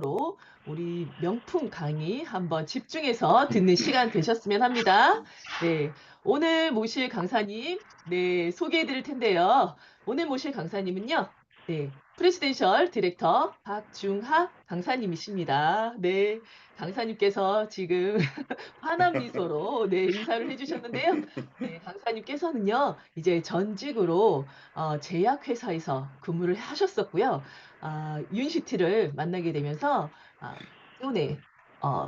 로 우리 명품 강의 한번 집중해서 듣는 시간 되셨으면 합니다. 네. 오늘 모실 강사님, 네, 소개해 드릴 텐데요. 오늘 모실 강사님은요. 네. 프레지덴셜 디렉터 박중하 강사님이십니다. 네. 강사님께서 지금 환한 미소로 네, 인사를 해 주셨는데요. 네, 강사님께서는요. 이제 전직으로 제약회사에서 근무를 하셨었고요. 윤시티를 만나게 되면서 때문에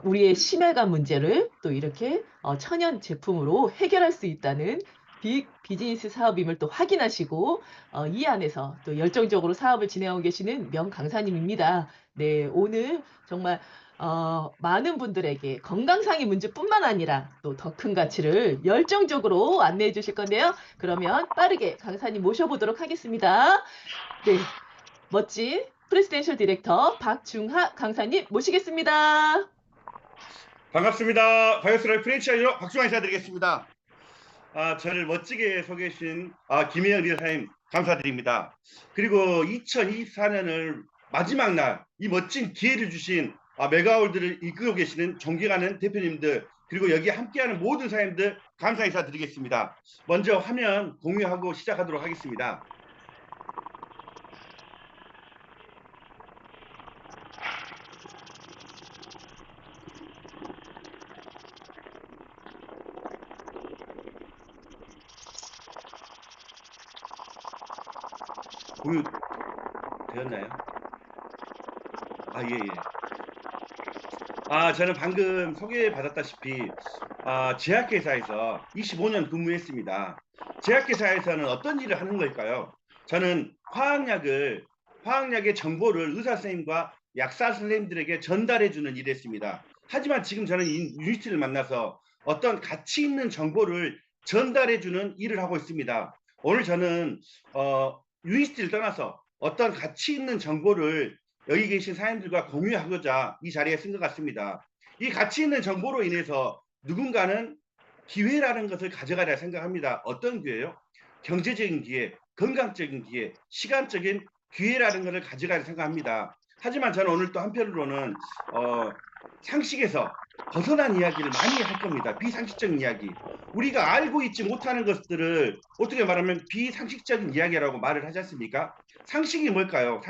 우리의 심혈관 문제를 또 이렇게 천연 제품으로 해결할 수 있다는 빅 비즈니스 사업임을 또 확인하시고 이 안에서 또 열정적으로 사업을 진행하고 계시는 명 강사님입니다. 네, 오늘 정말 많은 분들에게 건강상의 문제뿐만 아니라 또 더 큰 가치를 열정적으로 안내해 주실 건데요. 그러면 빠르게 강사님 모셔보도록 하겠습니다. 네. 멋진 프레지덴셜 디렉터 박중하 강사님 모시겠습니다. 반갑습니다. 바이오스라이프 프랜차이저 박중환 인사드리겠습니다. 저를 멋지게 소개해 주신 김혜영 리더사님 감사드립니다. 그리고 2024년을 마지막 날 이 멋진 기회를 주신 메가월드를 이끌고 계시는 존경하는 대표님들 그리고 여기 함께하는 모든 사장님들 감사 인사드리겠습니다. 먼저 화면 공유하고 시작하도록 하겠습니다. 공유 되었나요? 예, 예. 저는 방금 소개받았다시피 제약회사에서 25년 근무했습니다. 제약회사에서는 어떤 일을 하는 걸까요? 저는 화학약의 정보를 의사 선생님과 약사 선생님들에게 전달해주는 일을 했습니다. 하지만 지금 저는 이 유니티를 만나서 어떤 가치 있는 정보를 전달해주는 일을 하고 있습니다. 오늘 저는 유니티를 떠나서 어떤 가치 있는 정보를 여기 계신 사람들과 공유하고자 이 자리에 쓴 것 같습니다. 이 가치 있는 정보로 인해서 누군가는 기회라는 것을 가져가려 생각합니다. 어떤 기회요? 경제적인 기회, 건강적인 기회, 시간적인 기회라는 것을 가져가려 생각합니다. 하지만 저는 오늘 또 한편으로는 상식에서 벗어난 이야기를 많이 할 겁니다. 비상식적인 이야기. 우리가 알고 있지 못하는 것들을 어떻게 말하면 비상식적인 이야기라고 말을 하지 않습니까? 상식이 뭘까요?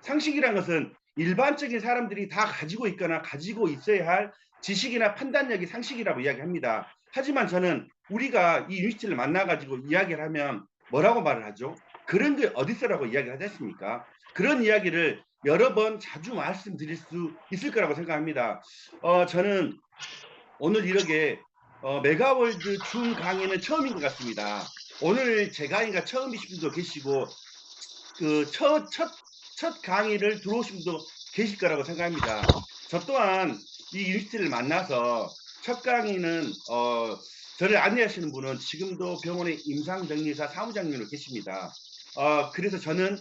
상식이란 것은 일반적인 사람들이 다 가지고 있거나 가지고 있어야 할 지식이나 판단력이 상식이라고 이야기합니다. 하지만 저는 우리가 이 유니티를 만나가지고 이야기를 하면 뭐라고 말을 하죠? 그런 게 어딨어라고 이야기를 하지 않습니까? 그런 이야기를 여러 번 자주 말씀드릴 수 있을 거라고 생각합니다. 저는 오늘 이렇게 메가월드 준 강의는 처음인 것 같습니다. 오늘 제 강의가 처음이신 분도 계시고 첫 강의를 들어오신 분도 계실 거라고 생각합니다. 저 또한 이 유니티를 만나서 첫 강의는 저를 안내하시는 분은 지금도 병원의 임상병리사 사무장님으로 계십니다. 그래서 저는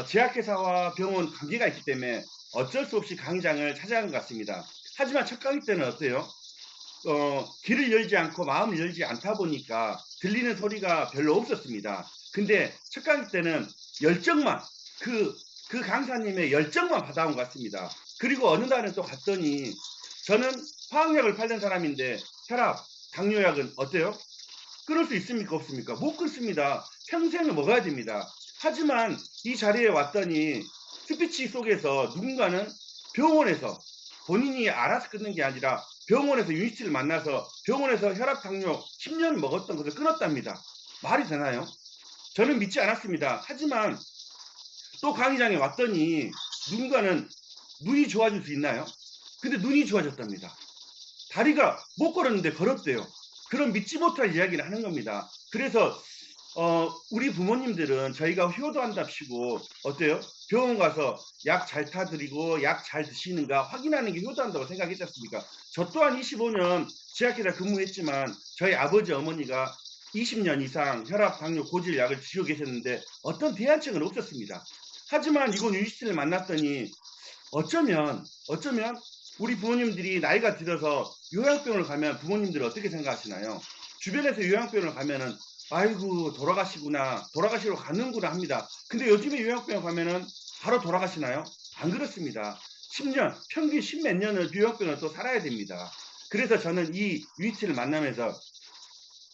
제약회사와 병원 관계가 있기 때문에 어쩔 수 없이 강의장을 찾아간 것 같습니다. 하지만 첫 강의 때는 어때요? 귀를 열지 않고 마음을 열지 않다 보니까 들리는 소리가 별로 없었습니다. 근데 첫 강의 때는 열정만 그 강사님의 열정만 받아온 것 같습니다. 그리고 어느 날은 또 갔더니 저는 화학약을 팔던 사람인데 혈압, 당뇨약은 어때요? 끊을 수 있습니까? 없습니까? 못 끊습니다. 평생을 먹어야 됩니다. 하지만 이 자리에 왔더니 스피치 속에서 누군가는 병원에서 본인이 알아서 끊는 게 아니라 병원에서 유니티를 만나서 병원에서 혈압, 당뇨 10년 먹었던 것을 끊었답니다. 말이 되나요? 저는 믿지 않았습니다. 하지만 또 강의장에 왔더니 누군가는 눈이 좋아질 수 있나요? 근데 눈이 좋아졌답니다. 다리가 못 걸었는데 걸었대요. 그런 믿지 못할 이야기를 하는 겁니다. 그래서 우리 부모님들은 저희가 효도한답시고 어때요? 병원 가서 약 잘 타드리고 약 잘 드시는가 확인하는 게 효도한다고 생각했지 않습니까? 저 또한 25년 제약회사 근무했지만 저희 아버지 어머니가 20년 이상 혈압, 당뇨, 고질 약을 드시고 계셨는데 어떤 대안책은 없었습니다. 하지만 이곳 유니스를 만났더니 어쩌면 우리 부모님들이 나이가 들어서 요양병원을 가면 부모님들은 어떻게 생각하시나요? 주변에서 요양병원을 가면은 아이고 돌아가시구나 돌아가시러 가는구나 합니다. 근데 요즘에 요양병원 가면은 바로 돌아가시나요? 안 그렇습니다. 10년, 평균 10몇 년을 비용병을 또 살아야 됩니다. 그래서 저는 이 유니티를 만나면서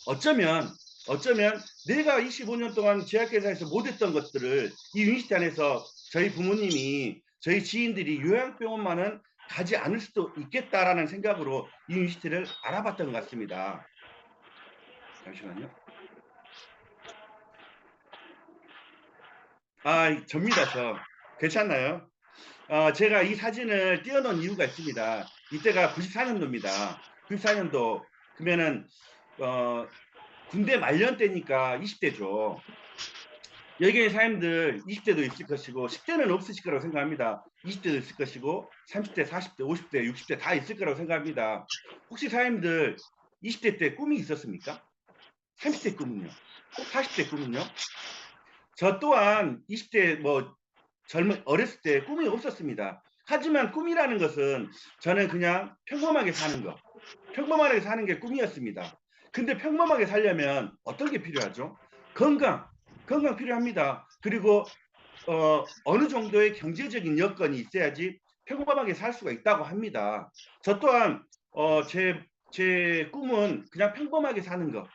어쩌면 내가 25년 동안 제약회사에서 못했던 것들을 이 유니티 안에서 저희 부모님이, 저희 지인들이 요양병원만은 가지 않을 수도 있겠다라는 생각으로 이 유니티를 알아봤던 것 같습니다. 잠시만요. 접니다, 저. 괜찮나요? 제가 이 사진을 띄워놓은 이유가 있습니다. 이때가 94년도입니다. 94년도, 그러면은, 군대 말년 때니까 20대죠. 여기에 사람들 20대도 있을 것이고 10대는 없으실 거라고 생각합니다. 20대도 있을 것이고 30대, 40대, 50대, 60대 다 있을 거라고 생각합니다. 혹시 사람들 20대 때 꿈이 있었습니까? 30대 꿈은요? 40대 꿈은요? 저 또한 20대 어렸을 때 꿈이 없었습니다. 하지만 꿈이라는 것은 저는 그냥 평범하게 사는 거, 평범하게 사는 게 꿈이었습니다. 근데 평범하게 살려면 어떤 게 필요하죠? 건강 필요합니다. 그리고 어느 정도의 경제적인 여건이 있어야지 평범하게 살 수가 있다고 합니다. 저 또한 제 꿈은 그냥 평범하게 사는 거.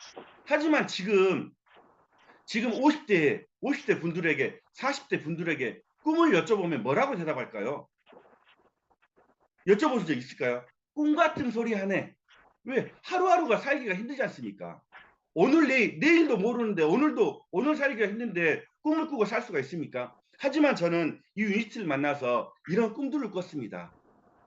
하지만 지금 50대 분들에게, 40대 분들에게 꿈을 여쭤보면 뭐라고 대답할까요? 여쭤보신 적 있을까요? 꿈 같은 소리 하네. 왜? 하루하루가 살기가 힘들지 않습니까? 오늘 내일도 모르는데 오늘 살기가 힘든데 꿈을 꾸고 살 수가 있습니까? 하지만 저는 이 유니티를 만나서 이런 꿈들을 꿨습니다.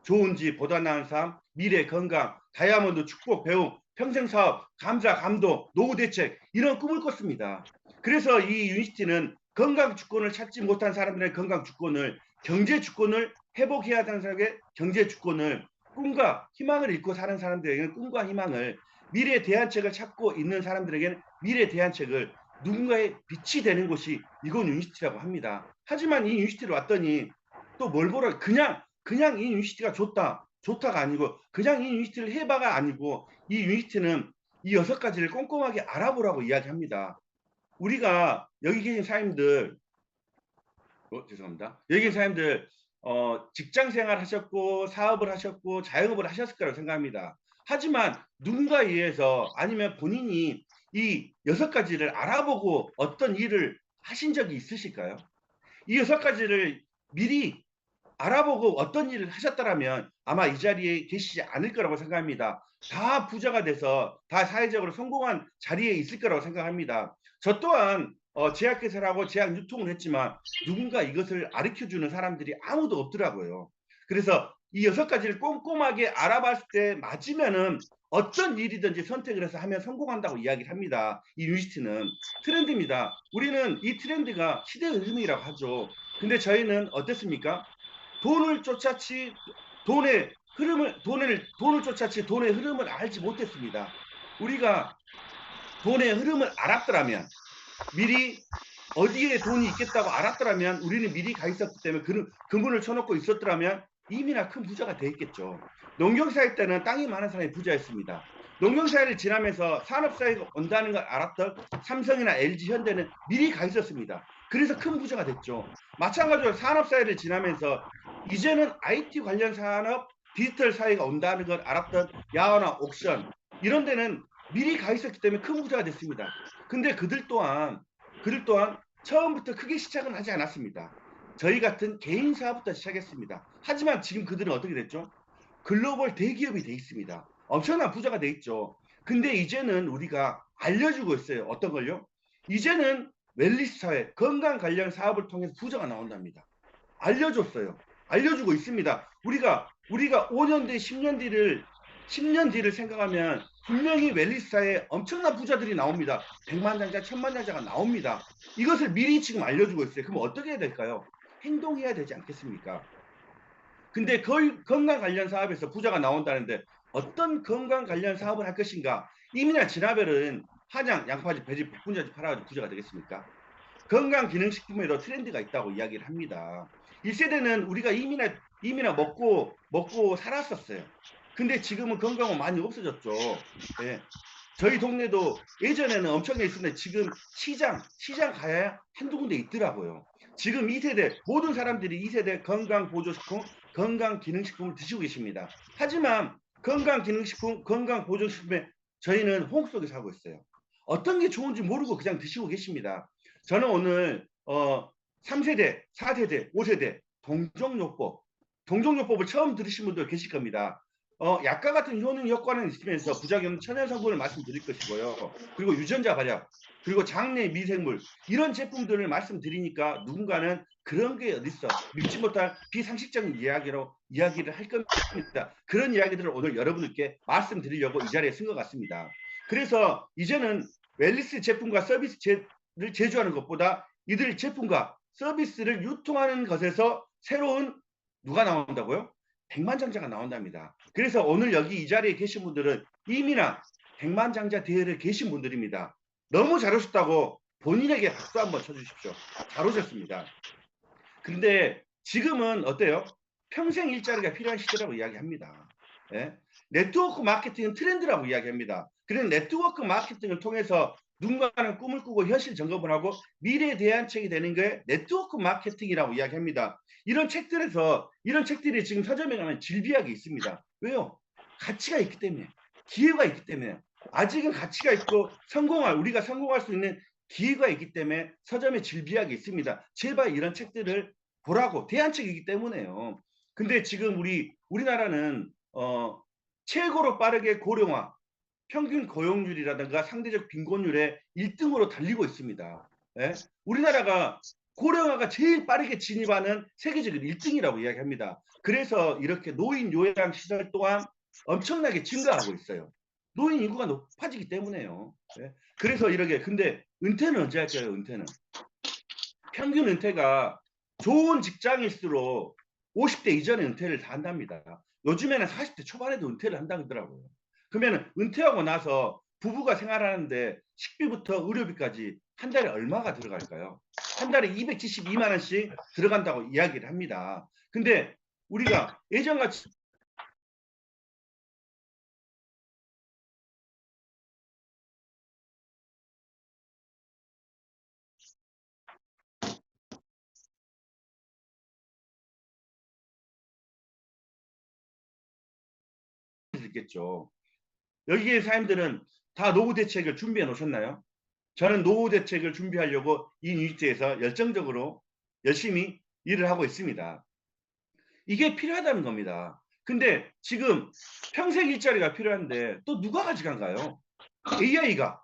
좋은 집, 보다 나은 삶, 미래, 건강, 다이아몬드, 축복, 배움, 평생사업, 감사, 감동, 노후 대책 이런 꿈을 꿨습니다. 그래서 이 유니티는 건강 주권을 찾지 못한 사람들의 건강 주권을, 경제 주권을 회복해야 하는 사람에게 경제 주권을, 꿈과 희망을 잃고 사는 사람들에게는 꿈과 희망을, 미래 대안책을 찾고 있는 사람들에게는 미래 대안책을, 누군가의 빛이 되는 곳이 이건 유니티라고 합니다. 하지만 이 유니티로 왔더니 또 뭘 보러 그냥 이 유니티가 좋다가 아니고 그냥 이 유니티를 해봐가 아니고 이 유니티는 이 6가지를 꼼꼼하게 알아보라고 이야기합니다. 우리가 여기 계신 사람들 죄송합니다. 여기 계신 사람들 직장 생활 하셨고 사업을 하셨고 자영업을 하셨을 거라고 생각합니다. 하지만 누군가에 의해서 아니면 본인이 이 6가지를 알아보고 어떤 일을 하신 적이 있으실까요? 이 6가지를 미리 알아보고 어떤 일을 하셨더라면 아마 이 자리에 계시지 않을 거라고 생각합니다. 다 부자가 돼서 다 사회적으로 성공한 자리에 있을 거라고 생각합니다. 저 또한 제약회사를 하고 제약 유통을 했지만 누군가 이것을 가르쳐주는 사람들이 아무도 없더라고요. 그래서 이 6가지를 꼼꼼하게 알아봤을 때 맞으면은 어떤 일이든지 선택을 해서 하면 성공한다고 이야기를 합니다. 이 유니티는 트렌드입니다. 우리는 이 트렌드가 시대의 흐름이라고 하죠. 근데 저희는 어땠습니까? 돈을 쫓았지 돈의 흐름을 알지 못했습니다. 우리가 돈의 흐름을 알았더라면, 미리 어디에 돈이 있겠다고 알았더라면, 우리는 미리 가 있었기 때문에 그물을 쳐놓고 있었더라면 이미나 큰 부자가 돼 있겠죠. 농경사회 때는 땅이 많은 사람이 부자였습니다. 농경사회를 지나면서 산업사회가 온다는 걸 알았던 삼성이나 LG, 현대는 미리 가 있었습니다. 그래서 큰 부자가 됐죠. 마찬가지로 산업사회를 지나면서 이제는 IT 관련 산업, 디지털 사회가 온다는 걸 알았던 야화나 옥션 이런 데는 미리 가 있었기 때문에 큰 부자가 됐습니다. 근데 그들 또한 처음부터 크게 시작은 하지 않았습니다. 저희 같은 개인 사업부터 시작했습니다. 하지만 지금 그들은 어떻게 됐죠? 글로벌 대기업이 돼 있습니다. 엄청난 부자가 돼 있죠. 근데 이제는 우리가 알려주고 있어요. 어떤 걸요? 이제는 웰리스 사회, 건강 관련 사업을 통해서 부자가 나온답니다. 알려줬어요. 알려주고 있습니다. 우리가 5년 뒤, 10년 뒤를 생각하면 분명히 웰리스사에 엄청난 부자들이 나옵니다. 100만장자, 1000만장자가 나옵니다. 이것을 미리 지금 알려주고 있어요. 그럼 어떻게 해야 될까요? 행동해야 되지 않겠습니까? 근데 건강 관련 사업에서 부자가 나온다는데 어떤 건강 관련 사업을 할 것인가? 이미나 진화별은 한약, 양파즙, 배즙, 복분자즙 팔아가지고 부자가 되겠습니까? 건강기능식품에도 트렌드가 있다고 이야기를 합니다. 1세대는 우리가 이미나 먹고 살았었어요. 근데 지금은 건강은 많이 없어졌죠. 예. 저희 동네도 예전에는 엄청나게 있었는데 지금 시장 가야 한두 군데 있더라고요. 지금 2세대 모든 사람들이 2세대 건강보조식품, 건강기능식품을 드시고 계십니다. 하지만 건강기능식품, 건강보조식품에 저희는 홍 속에서 하고 있어요. 어떤 게 좋은지 모르고 그냥 드시고 계십니다. 저는 오늘 3세대, 4세대, 5세대 동종요법을 처음 들으신 분들 계실 겁니다. 약과 같은 효능 효과는 있으면서 부작용 천연 성분을 말씀드릴 것이고요. 그리고 유전자 발약, 그리고 장내 미생물 이런 제품들을 말씀드리니까 누군가는 그런 게 어딨어 믿지 못할 비상식적인 이야기를 할 겁니다. 그런 이야기들을 오늘 여러분들께 말씀드리려고 이 자리에 쓴 것 같습니다. 그래서 이제는 웰리스 제품과 서비스를 제조하는 것보다 이들 제품과 서비스를 유통하는 것에서 새로운 누가 나온다고요? 백만장자가 나온답니다. 그래서 오늘 여기 이 자리에 계신 분들은 이미나 백만장자 대회를 계신 분들입니다. 너무 잘하셨다고 본인에게 박수 한번 쳐주십시오. 잘 오셨습니다. 그런데 지금은 어때요? 평생 일자리가 필요한 시대라고 이야기합니다. 예? 네트워크 마케팅은 트렌드라고 이야기합니다. 그래서 네트워크 마케팅을 통해서 누군가는 꿈을 꾸고 현실 점검을 하고 미래에 대한 책이 되는 게 네트워크 마케팅이라고 이야기합니다. 이런 책들이 지금 서점에 가면 질비하게 있습니다. 왜요? 가치가 있기 때문에, 기회가 있기 때문에, 아직은 가치가 있고 우리가 성공할 수 있는 기회가 있기 때문에 서점에 질비하게 있습니다. 제발 이런 책들을 보라고, 대안책이기 때문에요. 근데 지금 우리나라는 최고로 빠르게 고령화, 평균 고용률이라든가 상대적 빈곤율의 1등으로 달리고 있습니다. 예? 우리나라가 고령화가 제일 빠르게 진입하는 세계적인 1등이라고 이야기합니다. 그래서 이렇게 노인 요양 시설 또한 엄청나게 증가하고 있어요. 노인 인구가 높아지기 때문에요. 예? 그래서 이렇게 근데 은퇴는 언제 할까요? 은퇴는 평균 은퇴가 좋은 직장일수록 50대 이전에 은퇴를 다 한답니다. 요즘에는 40대 초반에도 은퇴를 한다고 하더라고요. 그러면 은퇴하고 나서 부부가 생활하는데 식비부터 의료비까지 한 달에 얼마가 들어갈까요? 한 달에 272만 원씩 들어간다고 이야기를 합니다. 근데 우리가 예전같이 있겠죠. 여기에 사람들은 다 노후 대책을 준비해 놓으셨나요? 저는 노후 대책을 준비하려고 이 뉴스에서 열정적으로 열심히 일을 하고 있습니다. 이게 필요하다는 겁니다. 근데 지금 평생 일자리가 필요한데 또 누가 가져간가요? AI가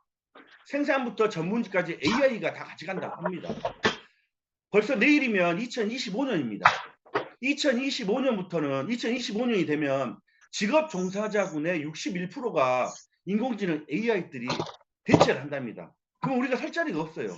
생산부터 전문직까지 AI가 다 가져간다고 합니다. 벌써 내일이면 2025년입니다. 2025년이 되면 직업 종사자군의 61%가 인공지능 AI들이 대체를 한답니다. 그럼 우리가 설 자리가 없어요.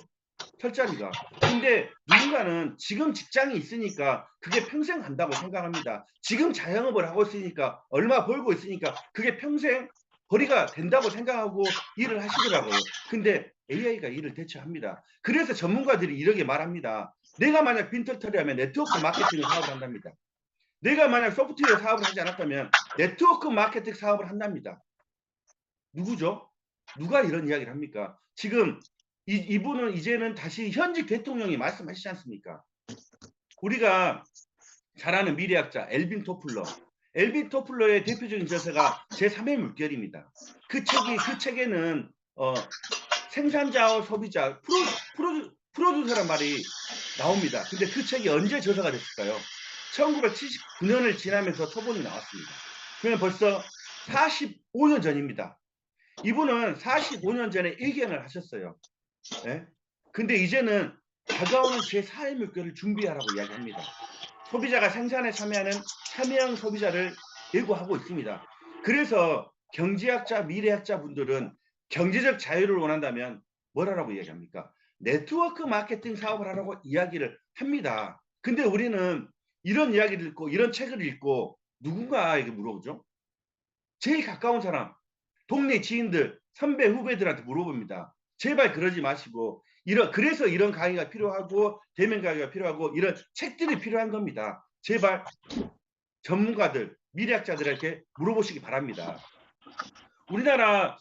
설 자리가. 근데 누군가는 지금 직장이 있으니까 그게 평생 간다고 생각합니다. 지금 자영업을 하고 있으니까 얼마 벌고 있으니까 그게 평생 벌이가 된다고 생각하고 일을 하시더라고요. 근데 AI가 일을 대체합니다. 그래서 전문가들이 이렇게 말합니다. 내가 만약 빈털터리 하면 네트워크 마케팅 사업을 한답니다. 내가 만약 소프트웨어 사업을 하지 않았다면 네트워크 마케팅 사업을 한답니다. 누구죠? 누가 이런 이야기를 합니까? 지금 이분은 이제는 다시 현직 대통령이 말씀하시지 않습니까? 우리가 잘 아는 미래학자 엘빈 토플러의 대표적인 저서가 제3의 물결입니다. 그 책에는 생산자와 소비자, 프로듀서란 말이 나옵니다. 근데 그 책이 언제 저서가 됐을까요? 1979년을 지나면서 초본이 나왔습니다. 그러면 벌써 45년 전입니다. 이분은 45년 전에 일기행을 하셨어요. 예? 근데 이제는 다가오는 제4의 물결을 준비하라고 이야기합니다. 소비자가 생산에 참여하는 참여형 소비자를 예고하고 있습니다. 그래서 경제학자, 미래학자 분들은 경제적 자유를 원한다면 뭘 하라고 이야기합니까? 네트워크 마케팅 사업을 하라고 이야기를 합니다. 근데 우리는 이런 이야기를 읽고 이런 책을 읽고 누군가에게 물어보죠. 제일 가까운 사람, 동네 지인들, 선배 후배들한테 물어봅니다. 제발 그러지 마시고 그래서 이런 강의가 필요하고 대면 강의가 필요하고 이런 책들이 필요한 겁니다. 제발 전문가들, 미래학자들에게 물어보시기 바랍니다. 우리나라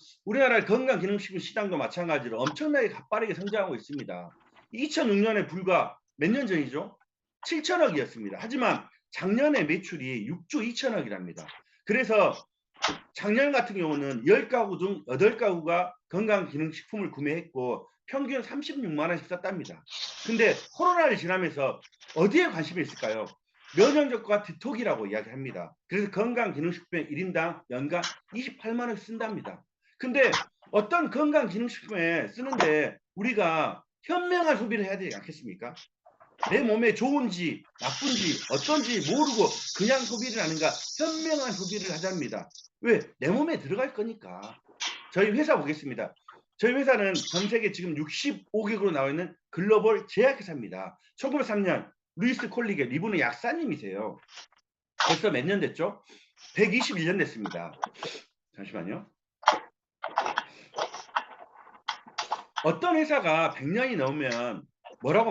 건강기능식품 시장도 마찬가지로 엄청나게 가파르게 성장하고 있습니다. 2006년에 불과 몇 년 전이죠? 7천억이었습니다. 하지만 작년에 매출이 6조 2천억이랍니다. 그래서 작년 같은 경우는 10가구 중 8가구가 건강기능식품을 구매했고 평균 36만 원씩 썼답니다. 근데 코로나를 지나면서 어디에 관심이 있을까요? 면역력과 디톡이라고 이야기합니다. 그래서 건강기능식품에 1인당 연간 28만 원 쓴답니다. 근데 어떤 건강기능식품에 쓰는데 우리가 현명한 소비를 해야 되지 않겠습니까? 내 몸에 좋은지 나쁜지 어떤지 모르고 그냥 소비를 하는가, 현명한 소비를 하자입니다. 왜? 내 몸에 들어갈 거니까. 저희 회사 보겠습니다. 저희 회사는 전 세계 지금 65개국으로 나와 있는 글로벌 제약회사입니다. 1903년 루이스 콜리게, 이분은 약사님이세요. 벌써 몇 년 됐죠? 121년 됐습니다. 잠시만요. 어떤 회사가 100년이 넘으면 뭐라고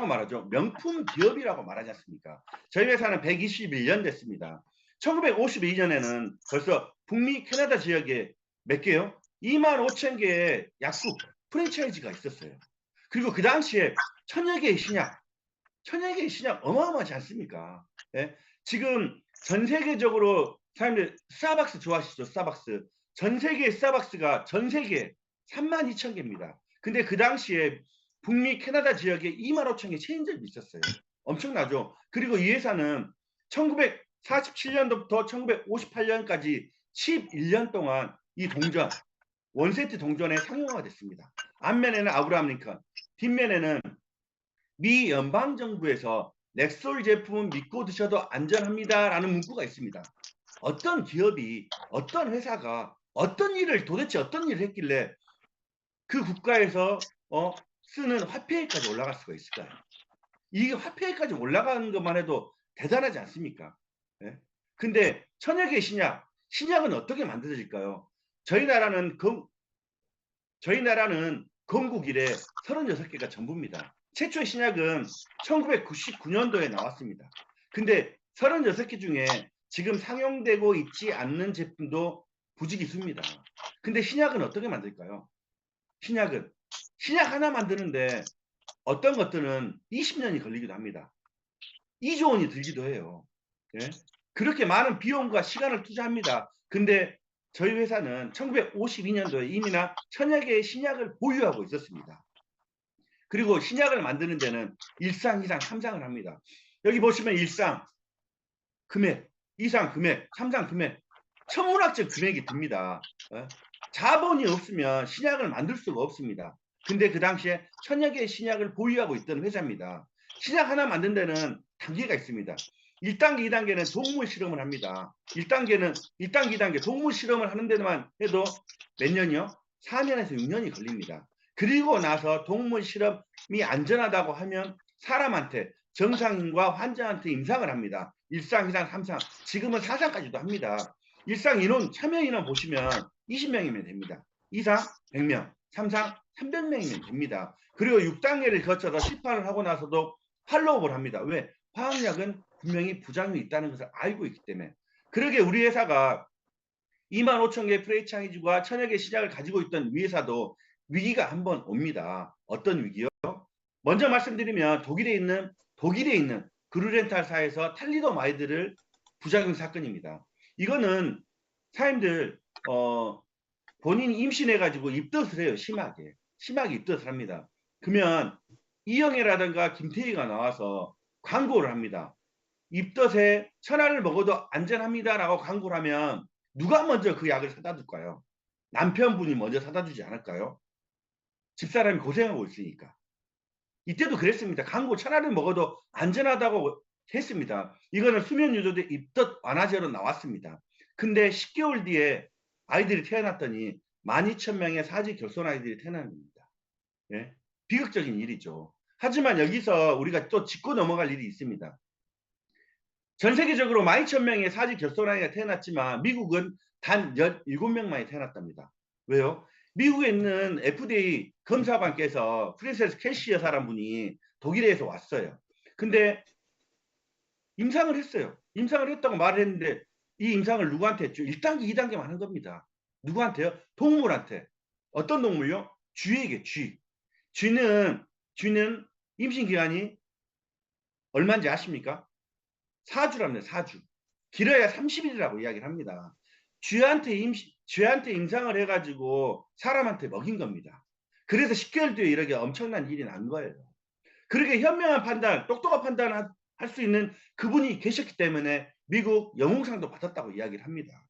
말하죠? 명품 기업이라고 말하지 않습니까? 저희 회사는 121년 됐습니다. 1952년에는 벌써 북미 캐나다 지역에 몇 개요? 2만 5천 개의 약국 프랜차이즈가 있었어요. 그리고 그 당시에 천여 개의 신약 어마어마하지 않습니까? 예? 지금 전 세계적으로 사람들 스타벅스 좋아하시죠? 스타벅스. 전 세계 스타벅스가 전 세계 3만 2천 개입니다. 근데 그 당시에 북미 캐나다 지역에 2만 5천 개 체인점이 있었어요. 엄청나죠? 그리고 이 회사는 1947년도부터 1958년까지 11년 동안 이 동전, 원세트 동전의 상용화가 됐습니다. 앞면에는 아브라함 링컨, 뒷면에는 미 연방정부에서 넥솔 제품은 믿고 드셔도 안전합니다라는 문구가 있습니다. 어떤 기업이, 어떤 회사가 도대체 어떤 일을 했길래 그 국가에서 쓰는 화폐에까지 올라갈 수가 있을까요? 이게 화폐에까지 올라가는 것만 해도 대단하지 않습니까? 예? 근데 천여 개의 신약은 어떻게 만들어질까요? 저희 나라는 건국 이래 36개가 전부입니다. 최초의 신약은 1999년도에 나왔습니다. 근데 36개 중에 지금 상용되고 있지 않는 제품도 부지기수입니다. 근데 신약은 어떻게 만들까요? 신약 하나 만드는데 어떤 것들은 20년이 걸리기도 합니다. 2조 원이 들기도 해요. 예? 그렇게 많은 비용과 시간을 투자합니다. 근데 저희 회사는 1952년도에 이미나 천여 개의 신약을 보유하고 있었습니다. 그리고 신약을 만드는 데는 1상, 2상, 3상을 합니다. 여기 보시면 1상 금액, 2상 금액, 3상 금액, 천문학적 금액이 듭니다. 자본이 없으면 신약을 만들 수가 없습니다. 근데 그 당시에 천여 개의 신약을 보유하고 있던 회사입니다. 신약 하나 만든 데는 단계가 있습니다. 1단계, 2단계는 동물 실험을 합니다. 1단계, 2단계 동물 실험을 하는 데만 해도 몇 년이요? 4년에서 6년이 걸립니다. 그리고 나서 동물 실험이 안전하다고 하면 사람한테, 정상인과 환자한테 임상을 합니다. 1상, 2상, 3상, 지금은 4상까지도 합니다. 1상 인원, 참여 인원 보시면 20명이면 됩니다. 2상 100명, 3상 300명이면 됩니다. 그리고 6단계를 거쳐서 시판을 하고 나서도 팔로우업을 합니다. 왜? 화학약은 분명히 부작용이 있다는 것을 알고 있기 때문에. 그러게 우리 회사가 2만 5천 개의 프랜차이즈와 천여 개 시장을 가지고 있던 위 회사도 위기가 한번 옵니다. 어떤 위기요? 먼저 말씀드리면 독일에 있는 그루렌탈사에서 탈리도마이드를 부작용 사건입니다. 이거는 사람들 본인이 임신해가지고 입덧을 해요. 심하게 입덧을 합니다. 그러면 이영애라든가 김태희가 나와서 광고를 합니다. 입덧에 천알을 먹어도 안전합니다라고 광고를 하면 누가 먼저 그 약을 사다 줄까요? 남편분이 먼저 사다 주지 않을까요? 집사람이 고생하고 있으니까. 이때도 그랬습니다. 광고 천알을 먹어도 안전하다고 했습니다. 이거는 수면 유도제 입덧 완화제로 나왔습니다. 근데 10개월 뒤에 아이들이 태어났더니 12,000명의 사지 결손 아이들이 태어납니다. 예? 비극적인 일이죠. 하지만 여기서 우리가 또 짚고 넘어갈 일이 있습니다. 전 세계적으로 12,000명의 사지 결손 아이가 태어났지만 미국은 단 17명만이 태어났답니다. 왜요? 미국에 있는 FDA 검사관께서 프린세스 캐시 여사란 분이 독일에서 왔어요. 근데 임상을 했어요. 임상을 했다고 말을 했는데 이 임상을 누구한테 했죠? 1단계, 2단계만 하는 겁니다. 누구한테요? 동물한테. 어떤 동물요? 쥐에게, 쥐. 쥐는 임신 기간이 얼마인지 아십니까? 4주랍니다. 4주. 길어야 30일이라고 이야기를 합니다. 쥐한테 임상을 해가지고 사람한테 먹인 겁니다. 그래서 10개월 뒤에 이렇게 엄청난 일이 난 거예요. 그렇게 현명한 판단, 똑똑한 판단을 할 수 있는 그분이 계셨기 때문에 미국 영웅상도 받았다고 이야기를 합니다.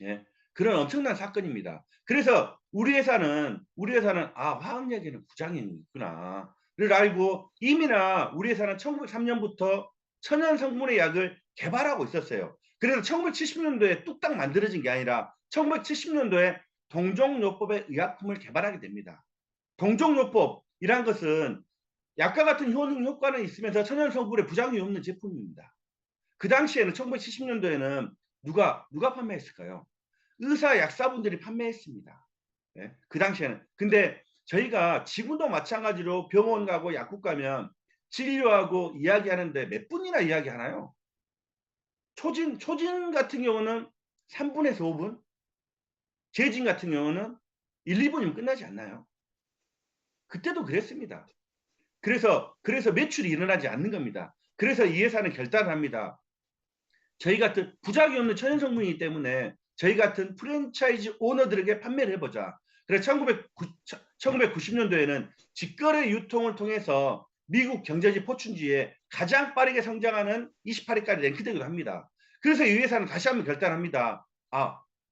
예, 그런 엄청난 사건입니다. 그래서 우리 회사는 화학약에는 부작용이 있구나를 알고 이미나 우리 회사는 1903년부터 천연 성분의 약을 개발하고 있었어요. 그래서 1970년도에 뚝딱 만들어진 게 아니라 1970년도에 동종요법의 의약품을 개발하게 됩니다. 동종요법이란 것은 약과 같은 효과는 있으면서 천연 성분에 부작용이 없는 제품입니다. 그 당시에는 1970년도에는 누가 판매했을까요? 의사 약사분들이 판매했습니다. 네? 그 당시에는. 근데 저희가 지금도 마찬가지로 병원 가고 약국 가면 진료하고 이야기하는데 몇 분이나 이야기하나요? 초진 같은 경우는 3분에서 5분, 재진 같은 경우는 1, 2분이면 끝나지 않나요? 그때도 그랬습니다. 그래서 매출이 일어나지 않는 겁니다. 그래서 이 회사는 결단을 합니다. 저희 같은 부작용 없는 천연성분이기 때문에 저희 같은 프랜차이즈 오너들에게 판매를 해보자. 그래서 1990년도에는 직거래 유통을 통해서 미국 경제지 포춘지에 가장 빠르게 성장하는 28위까지 랭크되기도 합니다. 그래서 이 회사는 다시 한번 결단합니다.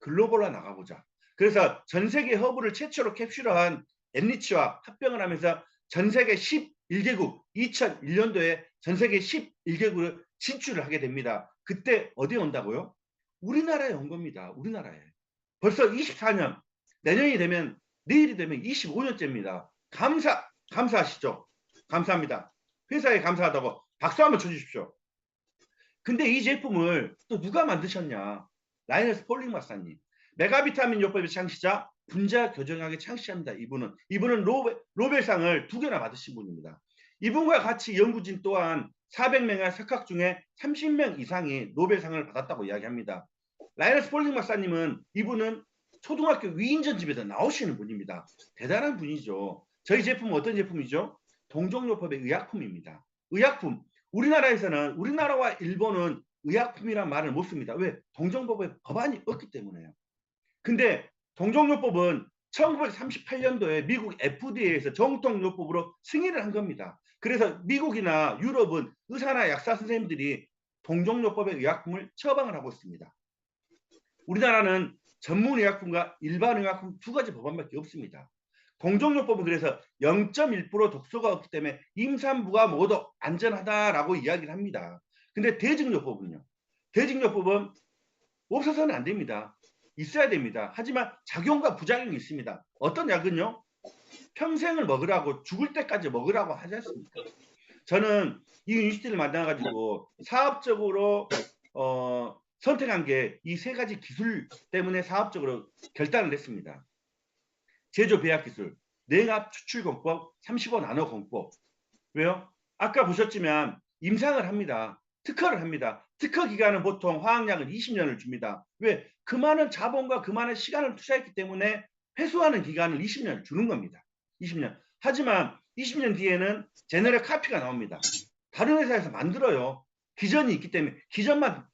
글로벌화 나가보자. 그래서 전 세계 허브를 최초로 캡슐한 엠리치와 합병을 하면서 전 세계 11개국, 2001년도에 전 세계 11개국을 진출을 하게 됩니다. 그때 어디에 온다고요? 우리나라에 온 겁니다. 우리나라에. 벌써 24년, 내년이 되면, 내일이 되면 25년째입니다. 감사하시죠? 감사합니다. 회사에 감사하다고 박수 한번 쳐주십시오. 근데 이 제품을 또 누가 만드셨냐? 라이너스 폴링 박사님. 메가비타민 요법의 창시자, 분자 교정학의 창시자입니다. 이분은 노벨상을 2개나 받으신 분입니다. 이분과 같이 연구진 또한 400명의 석학 중에 30명 이상이 노벨상을 받았다고 이야기합니다. 라이너스 폴링 박사님은 이분은 초등학교 위인전집에서 나오시는 분입니다. 대단한 분이죠. 저희 제품은 어떤 제품이죠? 동종요법의 의약품입니다. 의약품. 우리나라와 일본은 의약품이란 말을 못 씁니다. 왜? 동종요법에 법안이 없기 때문에요. 근데 동종요법은 1938년도에 미국 FDA에서 정통요법으로 승인을 한 겁니다. 그래서 미국이나 유럽은 의사나 약사 선생님들이 동종요법의 의약품을 처방을 하고 있습니다. 우리나라는 전문의약품과 일반의약품 2가지 법안밖에 없습니다. 동종요법은 그래서 0.1% 독소가 없기 때문에 임산부가 모두 안전하다라고 이야기를 합니다. 근데 대증요법은요? 대증요법은 없어서는 안 됩니다. 있어야 됩니다. 하지만 작용과 부작용이 있습니다. 어떤 약은요? 평생을 먹으라고 죽을 때까지 먹으라고 하지 않습니까? 저는 이 유니시티를 만나가지고 사업적으로 선택한 게 이 3가지 기술 때문에 사업적으로 결단을 했습니다. 제조 배합 기술, 냉압 추출 공법, 35 나노 공법. 왜요? 아까 보셨지만 임상을 합니다. 특허를 합니다. 특허 기간은 보통 화학약은 20년을 줍니다. 왜? 그 많은 자본과 그 많은 시간을 투자했기 때문에 회수하는 기간을 20년을 주는 겁니다. 20년. 하지만 20년 뒤에는 제너럴 카피가 나옵니다. 다른 회사에서 만들어요. 기전이 있기 때문에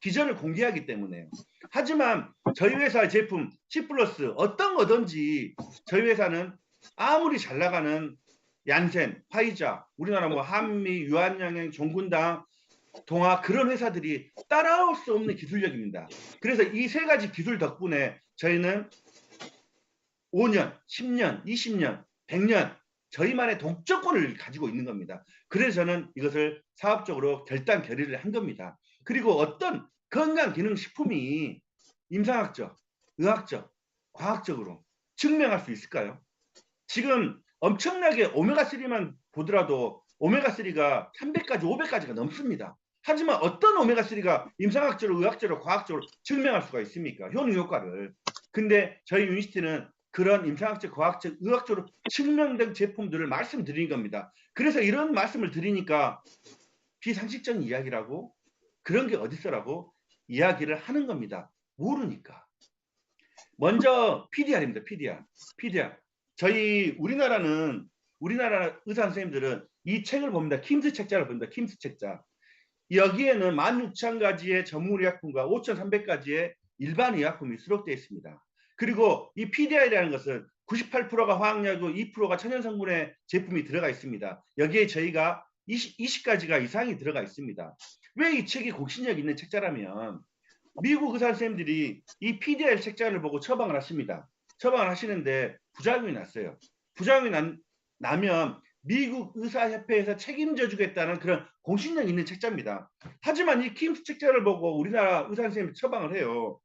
기전을 공개하기 때문에요. 하지만 저희 회사의 제품 C+ 어떤 거든지 저희 회사는 아무리 잘 나가는 얀센, 화이자, 우리나라 뭐 한미, 유한양행, 종군당, 동아 그런 회사들이 따라올 수 없는 기술력입니다. 그래서 이 3가지 기술 덕분에 저희는 5년, 10년, 20년, 100년 저희만의 독점권을 가지고 있는 겁니다. 그래서 저는 이것을 사업적으로 결의를 한 겁니다. 그리고 어떤 건강기능식품이 임상학적, 의학적, 과학적으로 증명할 수 있을까요? 지금 엄청나게 오메가3만 보더라도 오메가3가 300가지, 500가지가 넘습니다. 하지만 어떤 오메가3가 임상학적으로, 의학적으로, 과학적으로 증명할 수가 있습니까? 효능효과를. 근데 저희 유니시티는 그런 임상학적, 과학적, 의학적으로 증명된 제품들을 말씀드린 겁니다. 그래서 이런 말씀을 드리니까 비상식적인 이야기라고 그런 게 어딨어라고 이야기를 하는 겁니다. 모르니까. 먼저 PDR입니다. PDR. 저희 우리나라 의사 선생님들은 이 책을 봅니다. 킴스 책자를 봅니다. 킴스 책자. 여기에는 16,000가지의 전문 의약품과 5,300가지의 일반 의약품이 수록되어 있습니다. 그리고 이 PDI라는 것은 98%가 화학약이고 2%가 천연성분의 제품이 들어가 있습니다. 여기에 저희가 20가지가 이상이 들어가 있습니다. 왜 이 책이 공신력 있는 책자라면 미국 의사 선생님들이 이 PDI 책자를 보고 처방을 하십니다. 처방을 하시는데 부작용이 났어요. 부작용이 나면 미국 의사협회에서 책임져 주겠다는 그런 공신력 있는 책자입니다. 하지만 이 킴스 책자를 보고 우리나라 의사 선생님이 처방을 해요.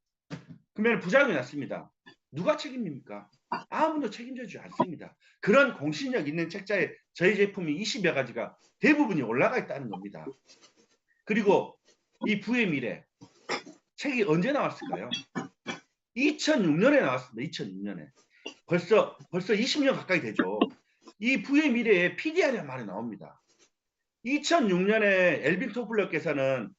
그러면 부작용이 났습니다. 누가 책임입니까? 아무도 책임져 주지 않습니다. 그런 공신력 있는 책자에 저희 제품이 20여 가지가 대부분이 올라가 있다는 겁니다. 그리고 이 부의 미래 책이 언제 나왔을까요? 2006년에 나왔습니다. 2006년에. 벌써 20년 가까이 되죠. 이 부의 미래에 PDR이라는 말이 나옵니다. 2006년에 엘빈 토플러께서는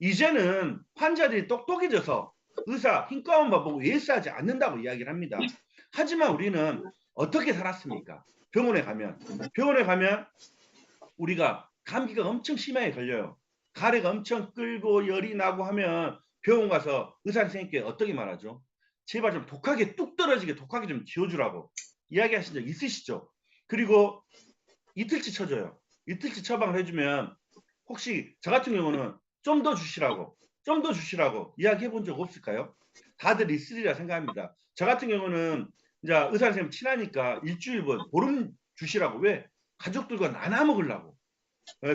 이제는 환자들이 똑똑해져서 의사 흰가운만 보고 예스하지 않는다고 이야기를 합니다. 하지만 우리는 어떻게 살았습니까? 병원에 가면 우리가 감기가 엄청 심하게 걸려요. 가래가 엄청 끓고 열이 나고 하면 병원 가서 의사 선생님께 어떻게 말하죠? 제발 좀 독하게 뚝 떨어지게 독하게 좀 지어주라고 이야기하신 적 있으시죠? 그리고 이틀치 쳐줘요. 이틀치 처방을 해주면 혹시 저 같은 경우는 좀 더 주시라고 이야기해 본 적 없을까요? 다들 있으리라 생각합니다. 저 같은 경우는 이제 의사 선생님 친하니까 일주일분 보름 주시라고. 왜? 가족들과 나눠 먹으려고.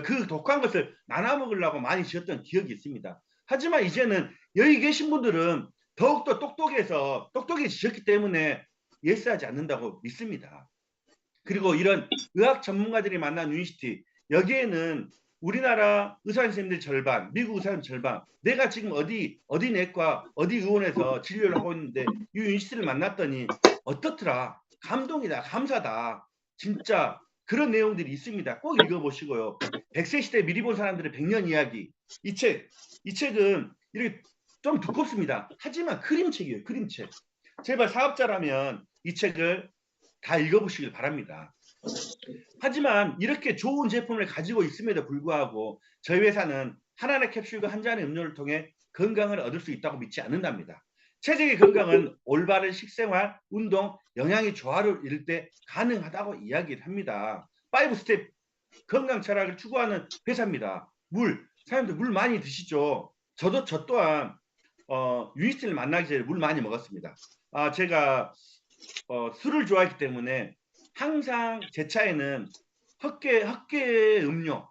그 독한 것을 나눠 먹으려고 많이 지었던 기억이 있습니다. 하지만 이제는 여기 계신 분들은 더욱더 똑똑해지셨기 때문에 예스하지 않는다고 믿습니다. 그리고 이런 의학 전문가들이 만난 유니시티, 여기에는 우리나라 의사 선생님들 절반, 미국 의사 선생님 절반, 내가 지금 어디 내과, 어디 의원에서 진료를 하고 있는데 이 유니시티를 만났더니 어떻더라? 감동이다, 감사다. 진짜 그런 내용들이 있습니다. 꼭 읽어보시고요. 100세 시대 미리 본 사람들의 100년 이야기. 이 책은 이렇게 좀 두껍습니다. 하지만 그림책이에요. 그림책. 제발 사업자라면 이 책을 다 읽어보시길 바랍니다. 하지만 이렇게 좋은 제품을 가지고 있음에도 불구하고 저희 회사는 하나의 캡슐과 한 잔의 음료를 통해 건강을 얻을 수 있다고 믿지 않는답니다. 체질의 건강은 올바른 식생활, 운동, 영양의 조화를 이룰 때 가능하다고 이야기를 합니다. 5스텝 건강 철학을 추구하는 회사입니다. 사람들 물 많이 드시죠. 저 또한 유니스를 만나기 전에 물 많이 먹었습니다. 제가 술을 좋아했기 때문에 항상 제 차에는 헛개 음료,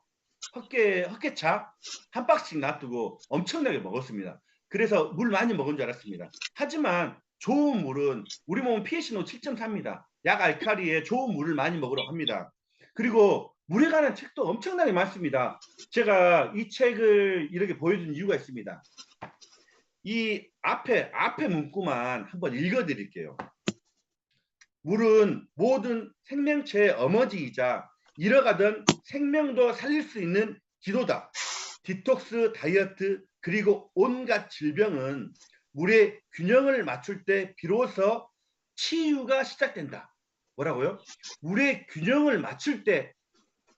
헛개차 한 박스씩 놔두고 엄청나게 먹었습니다. 그래서 물 많이 먹은 줄 알았습니다. 하지만 좋은 물은 우리 몸은 pH는 7.4입니다. 약 알칼리에 좋은 물을 많이 먹으라고 합니다. 그리고 물에 관한 책도 엄청나게 많습니다. 제가 이 책을 이렇게 보여준 이유가 있습니다. 이 앞에 문구만 한번 읽어드릴게요. 물은 모든 생명체의 어머니이자 잃어가던 생명도 살릴 수 있는 기도다. 디톡스, 다이어트, 그리고 온갖 질병은 물의 균형을 맞출 때 비로소 치유가 시작된다. 뭐라고요? 물의 균형을 맞출 때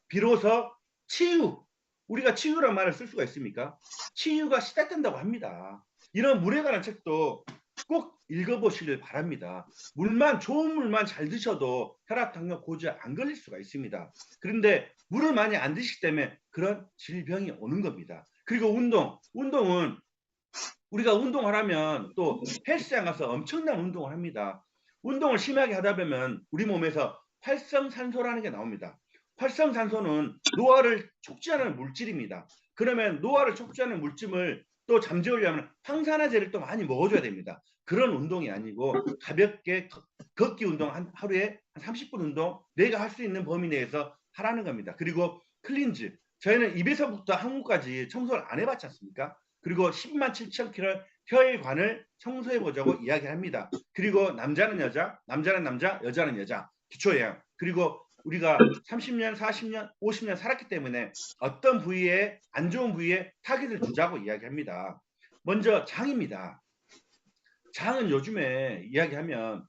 비로소 우리가 치유란 말을 쓸 수가 있습니까? 치유가 시작된다고 합니다. 이런 물에 관한 책도 꼭 읽어보시길 바랍니다. 좋은 물만 잘 드셔도 혈압, 당뇨, 고지혈 안 걸릴 수가 있습니다. 그런데 물을 많이 안 드시기 때문에 그런 질병이 오는 겁니다. 그리고 운동은 우리가 운동하려면 또 헬스장 가서 엄청난 운동을 합니다. 운동을 심하게 하다 보면 우리 몸에서 활성산소라는 게 나옵니다. 활성산소는 노화를 촉진하는 물질입니다. 그러면 노화를 촉진하는 물질을 또 잠재우려면 항산화제를 또 많이 먹어줘야 됩니다. 그런 운동이 아니고 가볍게 걷기 운동 하루에 한 30분 운동 내가 할 수 있는 범위 내에서 하라는 겁니다. 그리고 클린즈, 저희는 입에서부터 항문까지 청소를 안 해봤지 않습니까? 그리고 10만 7천 킬로 혈관을 청소해보자고 이야기합니다. 그리고 남자는 여자, 남자는 남자, 여자는 여자, 기초예요. 그리고 우리가 30년, 40년, 50년 살았기 때문에 어떤 부위에, 안 좋은 부위에 타겟을 두자고 이야기합니다. 먼저 장입니다. 장은 요즘에 이야기하면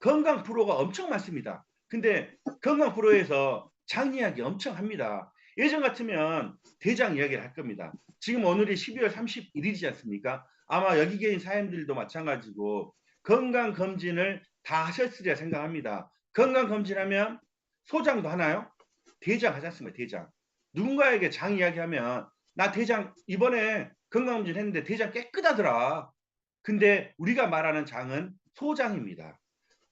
건강 프로가 엄청 많습니다. 근데 건강 프로에서 장 이야기 엄청 합니다. 예전 같으면 대장 이야기를 할 겁니다. 지금 오늘이 12월 31일이지 않습니까? 아마 여기 계신 사람들도 마찬가지고 건강검진을 다 하셨으리라 생각합니다. 건강검진하면 소장도 하나요? 대장 하지 않습니까? 대장. 누군가에게 장 이야기하면 나 대장 이번에 건강검진 했는데 대장 깨끗하더라. 근데 우리가 말하는 장은 소장입니다.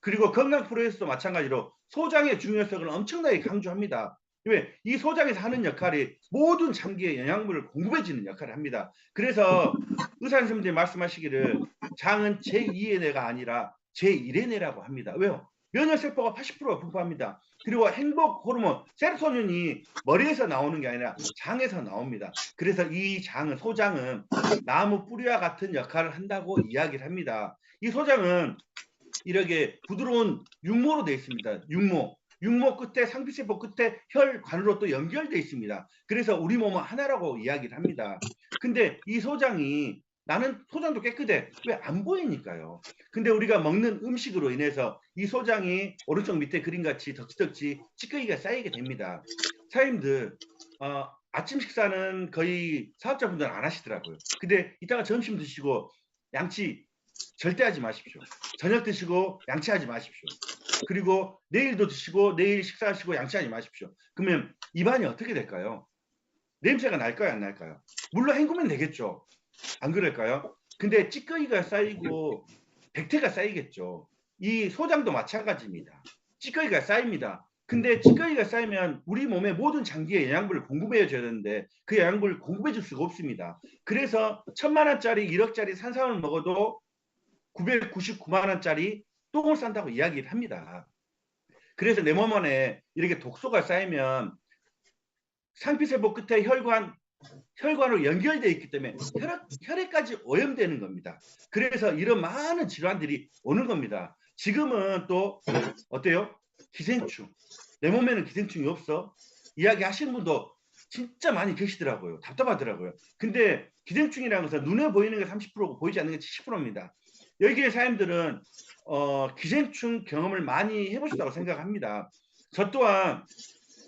그리고 건강 프로에서도 마찬가지로 소장의 중요성을 엄청나게 강조합니다. 왜? 이 소장에서 하는 역할이 모든 장기에 영양분을 공급해주는 역할을 합니다. 그래서 의사 선생님들이 말씀하시기를 장은 제2의 뇌가 아니라 제1의 뇌라고 합니다. 왜요? 면역세포가 80%가 분포합니다. 그리고 행복 호르몬 세로토닌이 머리에서 나오는 게 아니라 장에서 나옵니다. 그래서 이 장은 소장은 나무 뿌리와 같은 역할을 한다고 이야기를 합니다. 이 소장은 이렇게 부드러운 육모로 되어 있습니다. 육모 끝에 상피세포 끝에 혈관으로 또 연결되어 있습니다. 그래서 우리 몸은 하나라고 이야기를 합니다. 근데 이 소장이 나는 소장도 깨끗해. 왜? 안 보이니까요. 근데 우리가 먹는 음식으로 인해서 이 소장이 오른쪽 밑에 그림같이 덕지덕지 찌꺼기가 쌓이게 됩니다. 사장님들 아침 식사는 거의 사업자분들은 안 하시더라고요. 근데 이따가 점심 드시고 양치 절대 하지 마십시오. 저녁 드시고 양치하지 마십시오. 그리고 내일도 드시고 내일 식사하시고 양치하지 마십시오. 그러면 입안이 어떻게 될까요? 냄새가 날까요? 안 날까요? 물론 헹구면 되겠죠. 안 그럴까요? 근데 찌꺼기가 쌓이고 백태가 쌓이겠죠. 이 소장도 마찬가지입니다. 찌꺼기가 쌓입니다. 근데 찌꺼기가 쌓이면 우리 몸의 모든 장기에 영양분을 공급해 줘야 되는데 그 영양분을 공급해 줄 수가 없습니다. 그래서 1,000만 원짜리 1억짜리 산삼을 먹어도 999만 원짜리 똥을 싼다고 이야기를 합니다. 그래서 내 몸 안에 이렇게 독소가 쌓이면 상피세포 끝에 혈관으로 연결되어 있기 때문에 혈액까지 오염되는 겁니다. 그래서 이런 많은 질환들이 오는 겁니다. 지금은 또 어때요? 기생충. 내 몸에는 기생충이 없어? 이야기 하시는 분도 진짜 많이 계시더라고요. 답답하더라고요. 근데 기생충이라는 것은 눈에 보이는 게 30%고 보이지 않는 게 70%입니다. 여기에 사람들은 기생충 경험을 많이 해보셨다고 생각합니다. 저 또한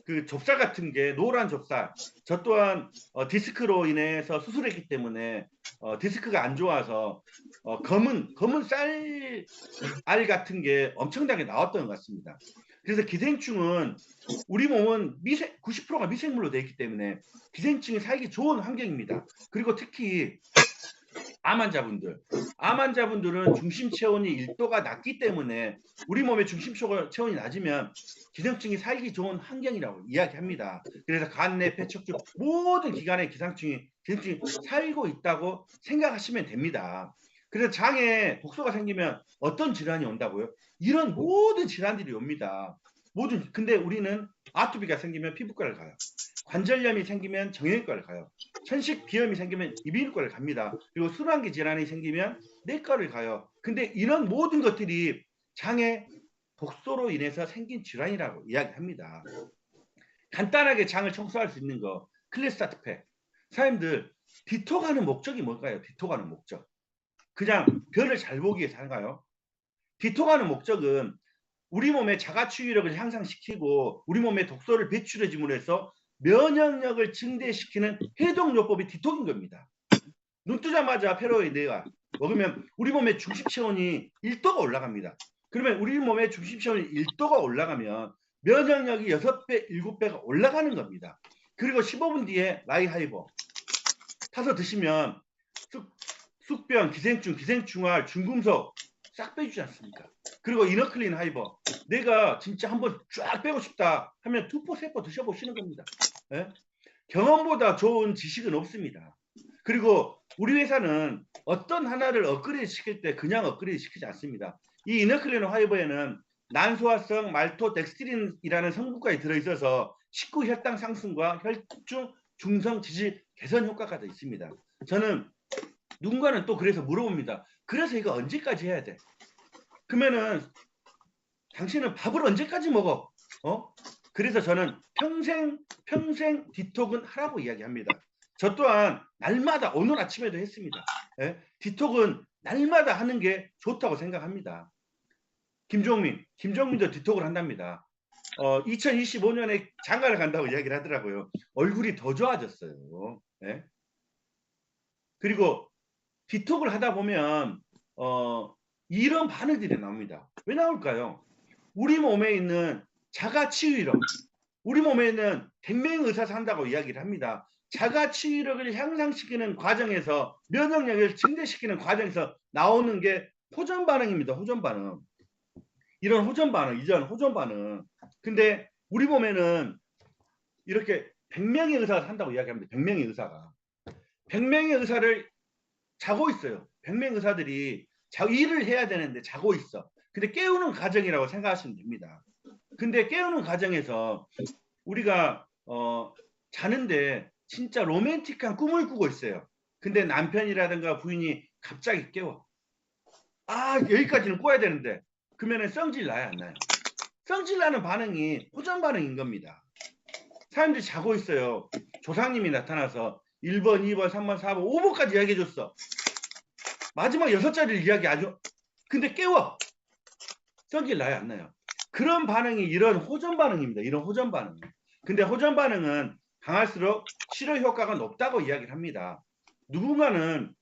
그 좁쌀 같은 게 노란 좁쌀, 저 또한 디스크로 인해서 수술했기 때문에 디스크가 안 좋아서 검은 쌀 알 같은 게 엄청나게 나왔던 것 같습니다. 그래서 기생충은 우리 몸은 90%가 미생물로 되어 있기 때문에 기생충이 살기 좋은 환경입니다. 그리고 특히 암 환자분들은 중심 체온이 1도가 낮기 때문에 우리 몸의 중심 체온이 낮으면 기생충이 살기 좋은 환경이라고 이야기합니다. 그래서 간, 내, 폐, 척추 모든 기관에 기생충이 살고 있다고 생각하시면 됩니다. 그래서 장에 독소가 생기면 어떤 질환이 온다고요? 이런 모든 질환들이 옵니다. 근데 우리는 아토피가 생기면 피부과를 가요. 관절염이 생기면 정형외과를 가요. 천식 비염이 생기면 이비인후과를 갑니다. 그리고 순환기 질환이 생기면 내과를 가요. 근데 이런 모든 것들이 장의 독소로 인해서 생긴 질환이라고 이야기합니다. 간단하게 장을 청소할 수 있는 거 클리스타트팩. 사람들 디톡하는 목적이 뭘까요? 디톡하는 목적. 그냥 별을 잘 보기 위해서 하는가요? 디톡하는 목적은 우리 몸의 자가치유력을 향상시키고 우리 몸의 독소를 배출해줌으로 해서 면역력을 증대시키는 해독요법이 디톡인 겁니다. 눈 뜨자마자 페로이드가 먹으면 우리 몸의 중심 체온이 1도가 올라갑니다. 그러면 우리 몸의 중심 체온이 1도가 올라가면 면역력이 6배, 7배가 올라가는 겁니다. 그리고 15분 뒤에 라이하이버 타서 드시면 숙변, 기생충, 기생충알, 중금속 싹 빼주지 않습니까? 그리고 이너클린 하이버 내가 진짜 한번 쫙 빼고 싶다 하면 2포, 3포 드셔보시는 겁니다. 예? 경험보다 좋은 지식은 없습니다. 그리고 우리 회사는 어떤 하나를 업그레이드 시킬 때 그냥 업그레이드 시키지 않습니다. 이 이너클린 하이버에는 난소화성 말토덱스트린이라는 성분까지 들어있어서 식후 혈당 상승과 혈중 중성 지질 개선 효과가 더 있습니다. 저는 누군가는 또 그래서 물어봅니다. 그래서 이거 언제까지 해야 돼? 그러면은 당신은 밥을 언제까지 먹어? 그래서 저는 평생 디톡은 하라고 이야기합니다. 저 또한 날마다 오늘 아침에도 했습니다. 예? 디톡은 날마다 하는 게 좋다고 생각합니다. 김종민도 디톡을 한답니다. 2025년에 장가를 간다고 이야기를 하더라고요. 얼굴이 더 좋아졌어요. 예? 그리고 디톡을 하다 보면 이런 반응들이 나옵니다. 왜 나올까요? 우리 몸에 있는 자가 치유력, 우리 몸에 있는 100명의 의사가 한다고 이야기를 합니다. 자가 치유력을 향상시키는 과정에서 면역력을 증대시키는 과정에서 나오는 게 호전 반응입니다. 호전 반응. 이런 호전 반응, 이전 호전 반응. 근데 우리 몸에는 이렇게 100명의 의사가 산다고 이야기합니다. 100명의 의사가. 100명의 의사를 자고 있어요. 100명 의사들이 일을 해야 되는데 자고 있어. 근데 깨우는 과정이라고 생각하시면 됩니다. 근데 깨우는 과정에서 우리가 자는데 진짜 로맨틱한 꿈을 꾸고 있어요. 근데 남편이라든가 부인이 갑자기 깨워. 아, 여기까지는 꿔야 되는데. 그러면은 성질 나야 안 나요? 성질 나는 반응이 호전 반응인 겁니다. 사람들이 자고 있어요. 조상님이 나타나서 1번, 2번, 3번, 4번, 5번까지 이야기해 줬어. 마지막 6자리를 이야기 아주. 근데 깨워. 성질 나요 안 나요? 그런 반응이 이런 호전 반응입니다. 이런 호전 반응. 근데 호전 반응은 강할수록 치료 효과가 높다고 이야기를 합니다. 누군가는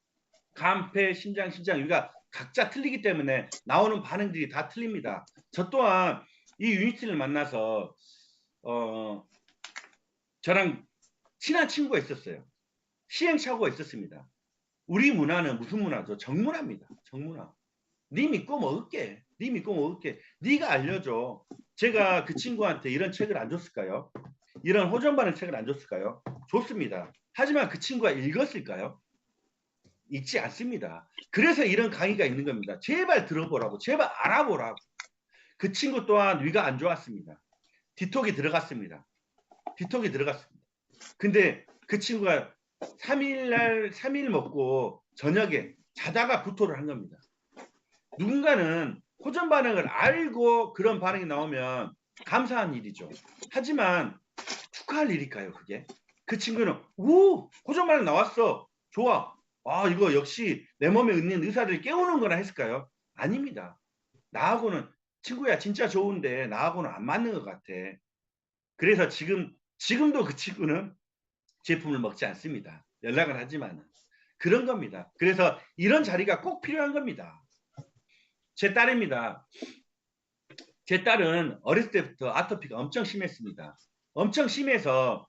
간, 폐, 심장, 여기가 각자 틀리기 때문에 나오는 반응들이 다 틀립니다. 저 또한 이 유니티를 만나서 저랑 친한 친구가 있었어요. 시행착오가 있었습니다. 우리 문화는 무슨 문화죠? 정문화입니다. 정문화. 네 믿고 먹을게. 네 믿고 먹을게. 네가 알려줘. 제가 그 친구한테 이런 책을 안 줬을까요? 이런 호전 반응 책을 안 줬을까요? 줬습니다. 하지만 그 친구가 읽었을까요? 읽지 않습니다. 그래서 이런 강의가 있는 겁니다. 제발 들어보라고. 제발 알아보라고. 그 친구 또한 위가 안 좋았습니다. 디톡이 들어갔습니다. 디톡이 들어갔습니다. 근데 그 친구가 3일 먹고 저녁에 자다가 구토를 한 겁니다. 누군가는 호전 반응을 알고 그런 반응이 나오면 감사한 일이죠. 하지만 축하할 일일까요, 그게? 그 친구는 오, 호전 반응 나왔어. 좋아. 아, 이거 역시 내 몸에 있는 의사를 깨우는 거나 했을까요? 아닙니다. 나하고는 친구야 진짜 좋은데 나하고는 안 맞는 것 같아. 그래서 지금도 그 친구는 제품을 먹지 않습니다. 연락을 하지만 그런 겁니다. 그래서 이런 자리가 꼭 필요한 겁니다. 제 딸입니다. 제 딸은 어렸을 때부터 아토피가 엄청 심했습니다. 엄청 심해서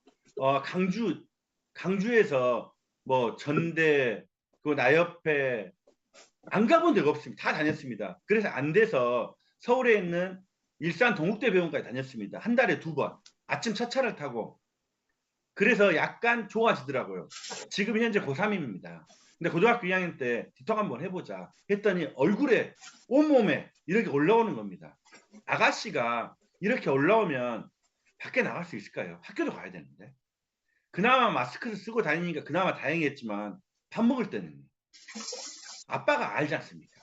강주에서 뭐 전대 그 나협회 안 가본 적 없습니다. 다 다녔습니다. 그래서 안 돼서 서울에 있는 일산 동국대병원까지 다녔습니다. 한 달에 2번 아침 첫 차를 타고. 그래서 약간 좋아지더라고요. 지금 현재 고3입니다. 근데 고등학교 2학년 때 디톡 한번 해보자 했더니 얼굴에 온몸에 이렇게 올라오는 겁니다. 아가씨가 이렇게 올라오면 밖에 나갈 수 있을까요? 학교도 가야 되는데. 그나마 마스크를 쓰고 다니니까 그나마 다행이었지만 밥 먹을 때는 아빠가 알지 않습니까?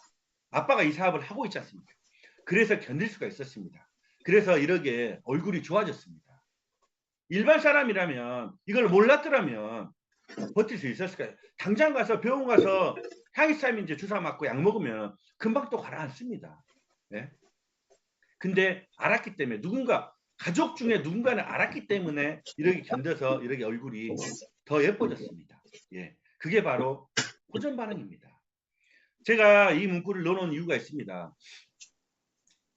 아빠가 이 사업을 하고 있지 않습니까? 그래서 견딜 수가 있었습니다. 그래서 이렇게 얼굴이 좋아졌습니다. 일반 사람이라면 이걸 몰랐더라면 버틸 수 있었을까요? 당장 가서 병원 가서 향이스타민제 주사 맞고 약 먹으면 금방 또 가라앉습니다. 네? 근데 알았기 때문에 가족 중에 누군가는 알았기 때문에 이렇게 견뎌서 이렇게 얼굴이 더 예뻐졌습니다. 예, 그게 바로 호전 반응입니다. 제가 이 문구를 넣어놓은 이유가 있습니다.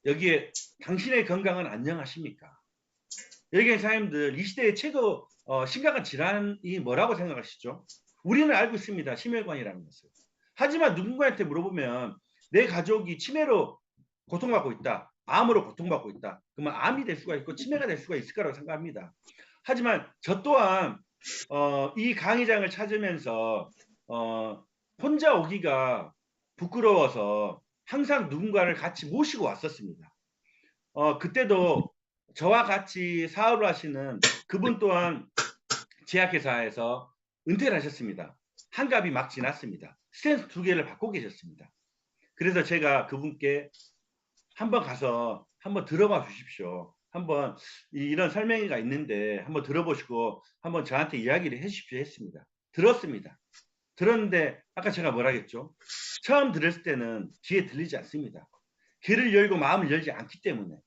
여기에 당신의 건강은 안녕하십니까? 여기 계신 사람들 이 시대의 최고 심각한 질환이 뭐라고 생각하시죠? 우리는 알고 있습니다. 심혈관이라는 것을. 하지만 누군가한테 물어보면 내 가족이 치매로 고통받고 있다. 암으로 고통받고 있다. 그러면 암이 될 수가 있고 치매가 될 수가 있을 거라고 생각합니다. 하지만 저 또한 이 강의장을 찾으면서 혼자 오기가 부끄러워서 항상 누군가를 같이 모시고 왔었습니다. 그때도 저와 같이 사업을 하시는 그분 또한 제약회사에서 은퇴를 하셨습니다. 한갑이 막 지났습니다. 스탠스 2개를 받고 계셨습니다. 그래서 제가 그분께 한번 가서 한번 들어봐 주십시오. 한번 이런 설명회가 있는데 한번 들어보시고 한번 저한테 이야기를 해 주십시오 했습니다. 들었습니다. 들었는데 아까 제가 뭐라 했죠? 처음 들었을 때는 귀에 들리지 않습니다. 귀를 열고 마음을 열지 않기 때문에.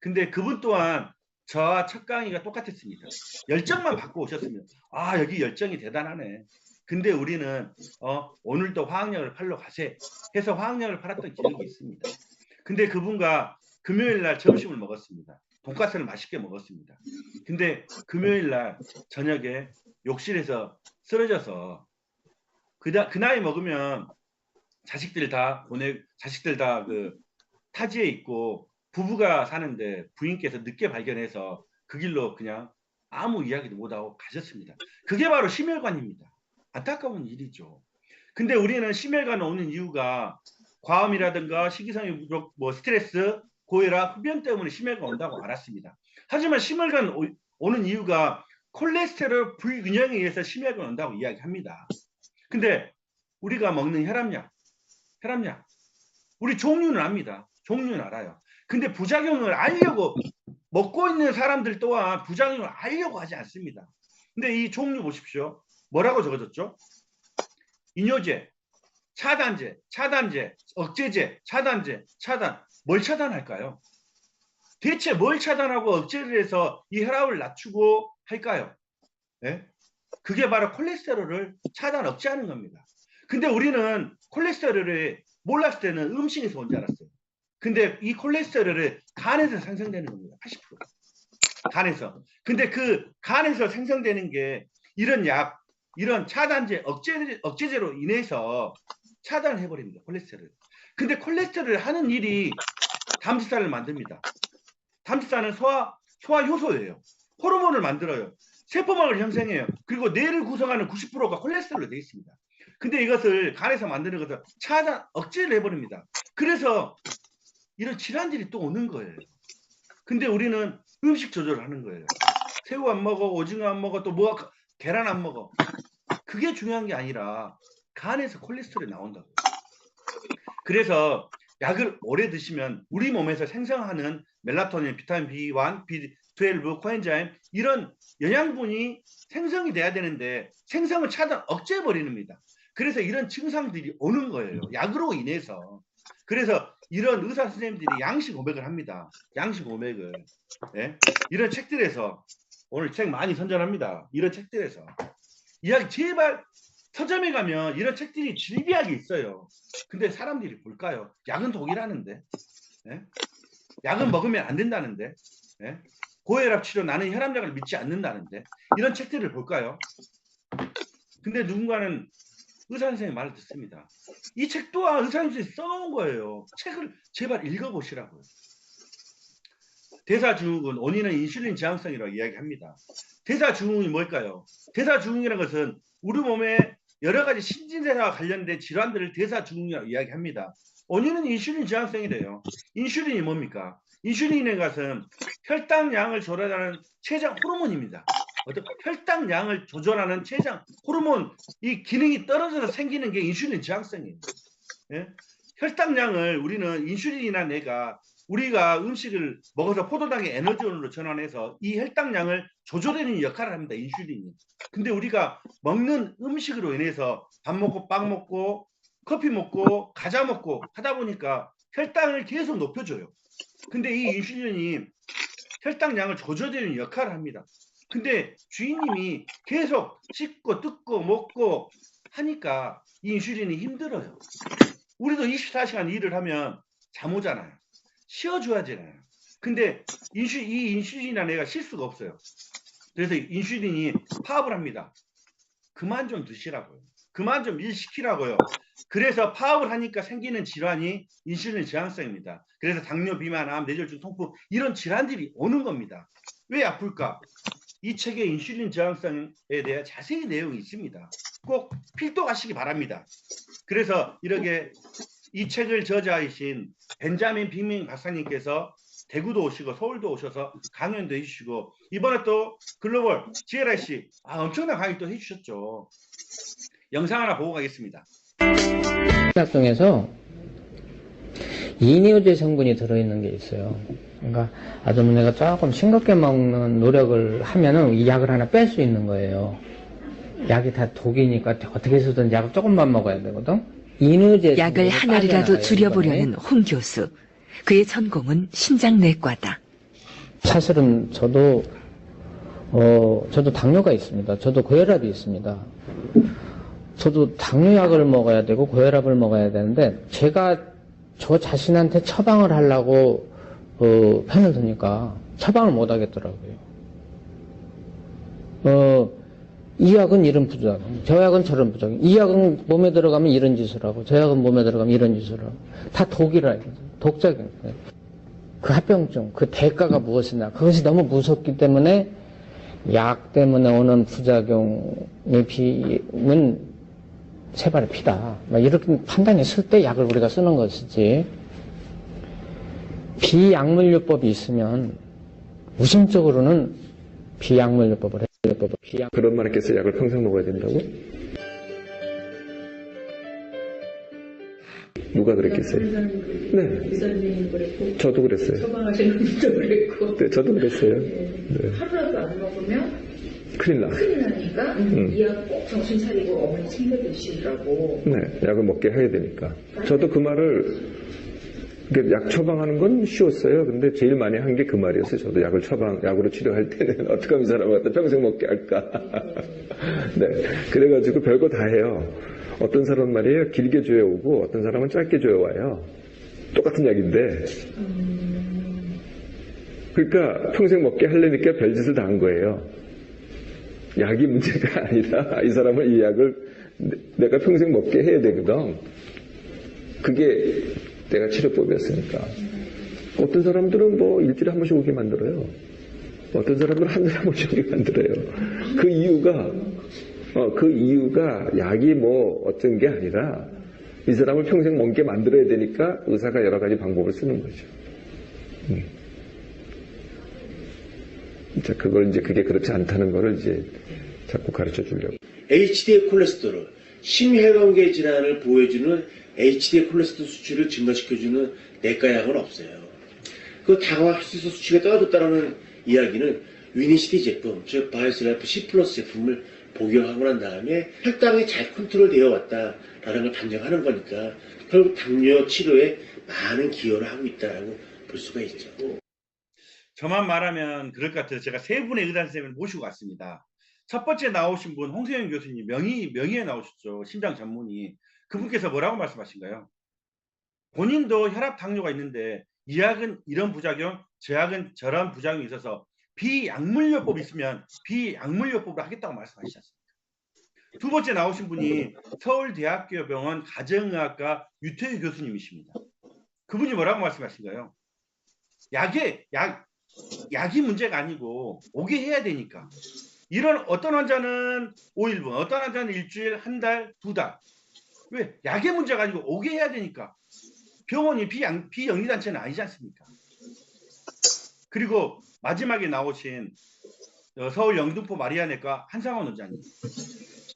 근데 그분 또한 저와 첫 강의가 똑같았습니다. 열정만 받고 오셨습니다. 아, 여기 열정이 대단하네. 근데 우리는 오늘도 화학약을 팔러 가세 해서 화학약을 팔았던 기억이 있습니다. 근데 그분과 금요일 날 점심을 먹었습니다. 돈가스를 맛있게 먹었습니다. 근데 금요일 날 저녁에 욕실에서 쓰러져서 그 나이 먹으면 자식들 다 그 타지에 있고 부부가 사는데 부인께서 늦게 발견해서 그 길로 그냥 아무 이야기도 못하고 가셨습니다. 그게 바로 심혈관입니다. 안타까운 일이죠. 근데 우리는 심혈관 오는 이유가 과음이라든가 식이섬유 부족, 스트레스, 고혈압, 흡연 때문에 심혈관 온다고 알았습니다. 하지만 심혈관 오는 이유가 콜레스테롤 불균형에 의해서 심혈관 온다고 이야기합니다. 근데 우리가 먹는 혈압약, 우리 종류는 압니다. 종류는 알아요. 근데 부작용을 알려고 먹고 있는 사람들 또한 부작용을 알려고 하지 않습니다. 근데 이 종류 보십시오. 뭐라고 적어졌죠? 이뇨제, 차단제, 억제제, 차단. 뭘 차단할까요? 대체 뭘 차단하고 억제를 해서 이 혈압을 낮추고 할까요? 네? 그게 바로 콜레스테롤을 차단, 억제하는 겁니다. 근데 우리는 콜레스테롤을 몰랐을 때는 음식에서 온 줄 알았어요. 근데 이 콜레스테롤을 간에서 생성되는 겁니다. 80%. 간에서. 근데 그 간에서 생성되는 게 이런 이런 차단제, 억제제로 인해서 차단해버립니다. 콜레스테롤. 근데 콜레스테롤을 하는 일이 담지살을 만듭니다. 담지살은 소화 효소예요. 호르몬을 만들어요. 세포막을 형성해요. 그리고 뇌를 구성하는 90%가 콜레스테롤로 되어 있습니다. 근데 이것을 간에서 만드는 것을 차단, 억제를 해버립니다. 그래서 이런 질환들이 또 오는 거예요. 근데 우리는 음식 조절을 하는 거예요. 새우 안 먹어, 오징어 안 먹어, 또 계란 안 먹어. 그게 중요한 게 아니라 간에서 콜레스테롤이 나온다고. 그래서 약을 오래 드시면 우리 몸에서 생성하는 멜라토닌, 비타민 B1, B12, 코엔자임 이런 영양분이 생성이 돼야 되는데 생성을 차단, 억제해버립니다. 그래서 이런 증상들이 오는 거예요. 약으로 인해서. 그래서 이런 의사 선생님들이 양식 고백을 합니다. 양식 고백을. 네? 이런 책들에서 오늘 책 많이 선전합니다. 이런 책들에서. 이야기 제발 서점에 가면 이런 책들이 질비하게 있어요. 근데 사람들이 볼까요? 약은 독이라는데. 네? 약은 먹으면 안 된다는데. 네? 고혈압 치료 나는 혈압약을 믿지 않는다는데. 이런 책들을 볼까요? 근데 누군가는 의사 선생님 말을 듣습니다. 이 책 또한 의사 선생님이 써놓은 거예요. 책을 제발 읽어보시라고요. 대사증후군 원인은 인슐린 저항성이라고 이야기합니다. 대사증후군이 뭘까요? 대사증후군이라는 것은 우리 몸에 여러 가지 신진대사와 관련된 질환들을 대사증후군이라고 이야기합니다. 원인은 인슐린 저항성이래요. 인슐린이 뭡니까? 인슐린의 것은 혈당량을 조절하는 췌장 호르몬입니다. 혈당량을 조절하는 췌장 호르몬 이 기능이 떨어져서 생기는 게 인슐린 저항성이에요. 예? 혈당량을 우리는 인슐린이나 우리가 음식을 먹어서 포도당의 에너지원으로 전환해서 이 혈당량을 조절하는 역할을 합니다. 인슐린이. 근데 우리가 먹는 음식으로 인해서 밥 먹고 빵 먹고 커피 먹고 과자 먹고 하다 보니까 혈당을 계속 높여줘요. 근데 이 인슐린이 혈당량을 조절되는 역할을 합니다. 근데 주인님이 계속 씹고 뜯고 먹고 하니까 이 인슐린이 힘들어요. 우리도 24시간 일을 하면 잠 오잖아요. 쉬어줘야 되잖아요. 근데 이 인슐린이나 내가 쉴 수가 없어요. 그래서 인슐린이 파업을 합니다. 그만 좀 드시라고요. 그만 좀 일시키라고요. 그래서 파업을 하니까 생기는 질환이 인슐린 저항성입니다. 그래서 당뇨, 비만, 암, 뇌졸중, 통풍 이런 질환들이 오는 겁니다. 왜 아플까? 이 책에 인슐린 저항성에 대해 자세히 내용이 있습니다. 꼭 필독하시기 바랍니다. 그래서 이렇게 이 책을 저자이신 벤자민 빅민 박사님께서 대구도 오시고 서울도 오셔서 강연도 해주시고 이번에 또 글로벌 GLIC 엄청난 강의 또 해주셨죠. 영상 하나 보고 가겠습니다. 활동에서 이뇨제 성분이 들어있는 게 있어요. 그러니까 아주머니가 조금 싱겁게 먹는 노력을 하면은 이 약을 하나 뺄 수 있는 거예요. 약이 다 독이니까 어떻게 해서든 약을 조금만 먹어야 되거든. 이뇨제 약을 하나라도 줄여보려는 홍 교수. 그의 전공은 신장내과다. 사실은 저도 당뇨가 있습니다. 저도 고혈압이 있습니다. 저도 당뇨약을 먹어야 되고 고혈압을 먹어야 되는데 제가 저 자신한테 처방을 하려고 편을 드니까 처방을 못 하겠더라고요. 이 약은 이런 부작용, 저 약은 저런 부작용, 이 약은 몸에 들어가면 이런 짓을 하고, 저 약은 몸에 들어가면 이런 짓을 하고, 다 독이라 이거죠. 독작용. 그 합병증, 그 대가가 무엇이냐, 그것이 너무 무섭기 때문에 약 때문에 오는 부작용의 비는 세발의 피다. 이렇게 판단이 있을 때 약을 우리가 쓰는 것이지, 비약물요법이 있으면 무심적으로는 비약물요법을 그런 말께서 약을 평생 먹어야 된다고? 누가 그랬겠어요? 네. 기사님도 그랬고, 저도 그랬어요. 처방하시는 분도 그랬고, 네, 저도 그랬어요. 네. 네. 하루라도 안 먹으면 큰일 나. 큰일 나니까 이 약 꼭 정신 차리고 어머니 챙겨 드시라고. 네, 약을 먹게 해야 되니까. 저도 그 말을, 약 처방하는 건 쉬웠어요. 근데 제일 많이 한 게 그 말이었어요. 저도 약으로 치료할 때는 어떻게 하면 이 사람을 갖다 평생 먹게 할까. 네. 그래가지고 별거 다 해요. 어떤 사람은 말이에요. 길게 조여오고 어떤 사람은 짧게 조여와요. 똑같은 약인데. 그러니까 평생 먹게 하려니까 별짓을 다 한 거예요. 약이 문제가 아니라 이 사람은 이 약을 내가 평생 먹게 해야 되거든. 그게 내가 치료법이었으니까. 어떤 사람들은 뭐 일주일에 한 번씩 오게 만들어요. 어떤 사람들은 한 달에 한 번씩 오게 만들어요. 그 이유가 약이 뭐 어떤 게 아니라 이 사람을 평생 먹게 만들어야 되니까 의사가 여러 가지 방법을 쓰는 거죠. 자, 그게 그렇지 않다는 거를 이제 자꾸 가르쳐 주려고. HDL 콜레스테롤, 심혈관계 질환을 보여주는 HDL 콜레스테롤 수치를 증가시켜주는 내과약은 없어요. 그 다과학수소 수치가 떨어졌다는 이야기는 위니시티 제품, 즉 바이오스라이프 C 플러스 제품을 복용하고 난 다음에 혈당이 잘 컨트롤되어 왔다라는 걸 판정하는 거니까 결국 당뇨 치료에 많은 기여를 하고 있다라고 볼 수가 있죠. 저만 말하면 그럴 것 같아서 제가 세 분의 의사 선생님을 모시고 왔습니다. 첫 번째 나오신 분 홍세영 교수님, 명의에 나오셨죠. 심장 전문의. 그분께서 뭐라고 말씀하신가요? 본인도 혈압 당뇨가 있는데 이 약은 이런 부작용, 저 약은 저런 부작용이 있어서 비약물요법이 있으면 비약물요법으로 하겠다고 말씀하시지 않습니까? 두 번째 나오신 분이 서울대학교 병원 가정의학과 유태유 교수님이십니다. 그분이 뭐라고 말씀하신가요? 약이 문제가 아니고 오게 해야 되니까. 이런 어떤 환자는 5일분, 어떤 환자는 일주일, 한 달, 두 달. 왜? 약의 문제가 아니고 오게 해야 되니까. 병원이 비영리단체는 아니지 않습니까? 그리고 마지막에 나오신 서울 영등포 마리아내과 한상원 원장님.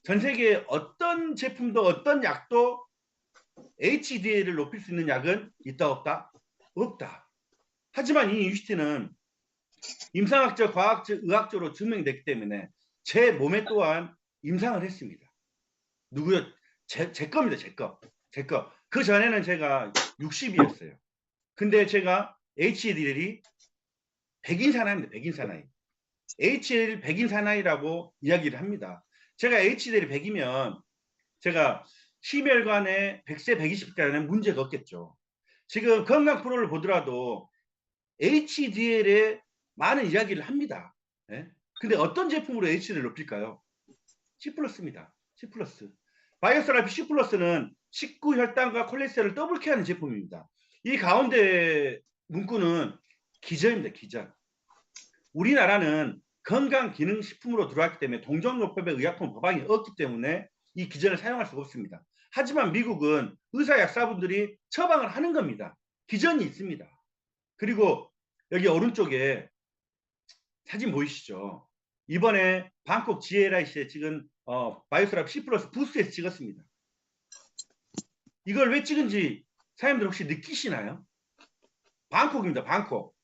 전 세계 어떤 제품도 어떤 약도 HDL을 높일 수 있는 약은 있다 없다? 없다. 하지만 이 인슈틴은 임상학적, 과학적, 의학적으로 증명됐기 때문에 제 몸에 또한 임상을 했습니다. 누구요? 제 겁니다. 제 거. 그 전에는 제가 60이었어요. 근데 제가 HDL이 백인 사나이입니다. 백인 사나이. HDL 백인 사나이라고 이야기를 합니다. 제가 HDL이 100이면 제가 심혈관에 100세, 120세까지는 문제가 없겠죠. 지금 건강 프로를 보더라도 HDL에 많은 이야기를 합니다. 네? 근데 어떤 제품으로 HDL을 높일까요? C 플러스입니다. C 플러스. 바이오스라이프 C 플러스는 식구 혈당과 콜레스테롤을 더블케 하는 제품입니다. 이 가운데 문구는 기전입니다. 기전. 우리나라는 건강기능식품으로 들어왔기 때문에 동종요법의 의약품 법안이 없기 때문에 이 기전을 사용할 수가 없습니다. 하지만 미국은 의사 약사분들이 처방을 하는 겁니다. 기전이 있습니다. 그리고 여기 오른쪽에 사진 보이시죠? 이번에 방콕 GLIC에 찍은 바이오스라이프 C 플러스 부스에서 찍었습니다. 이걸 왜 찍은지 사장님들 혹시 느끼시나요? 방콕입니다. 방콕.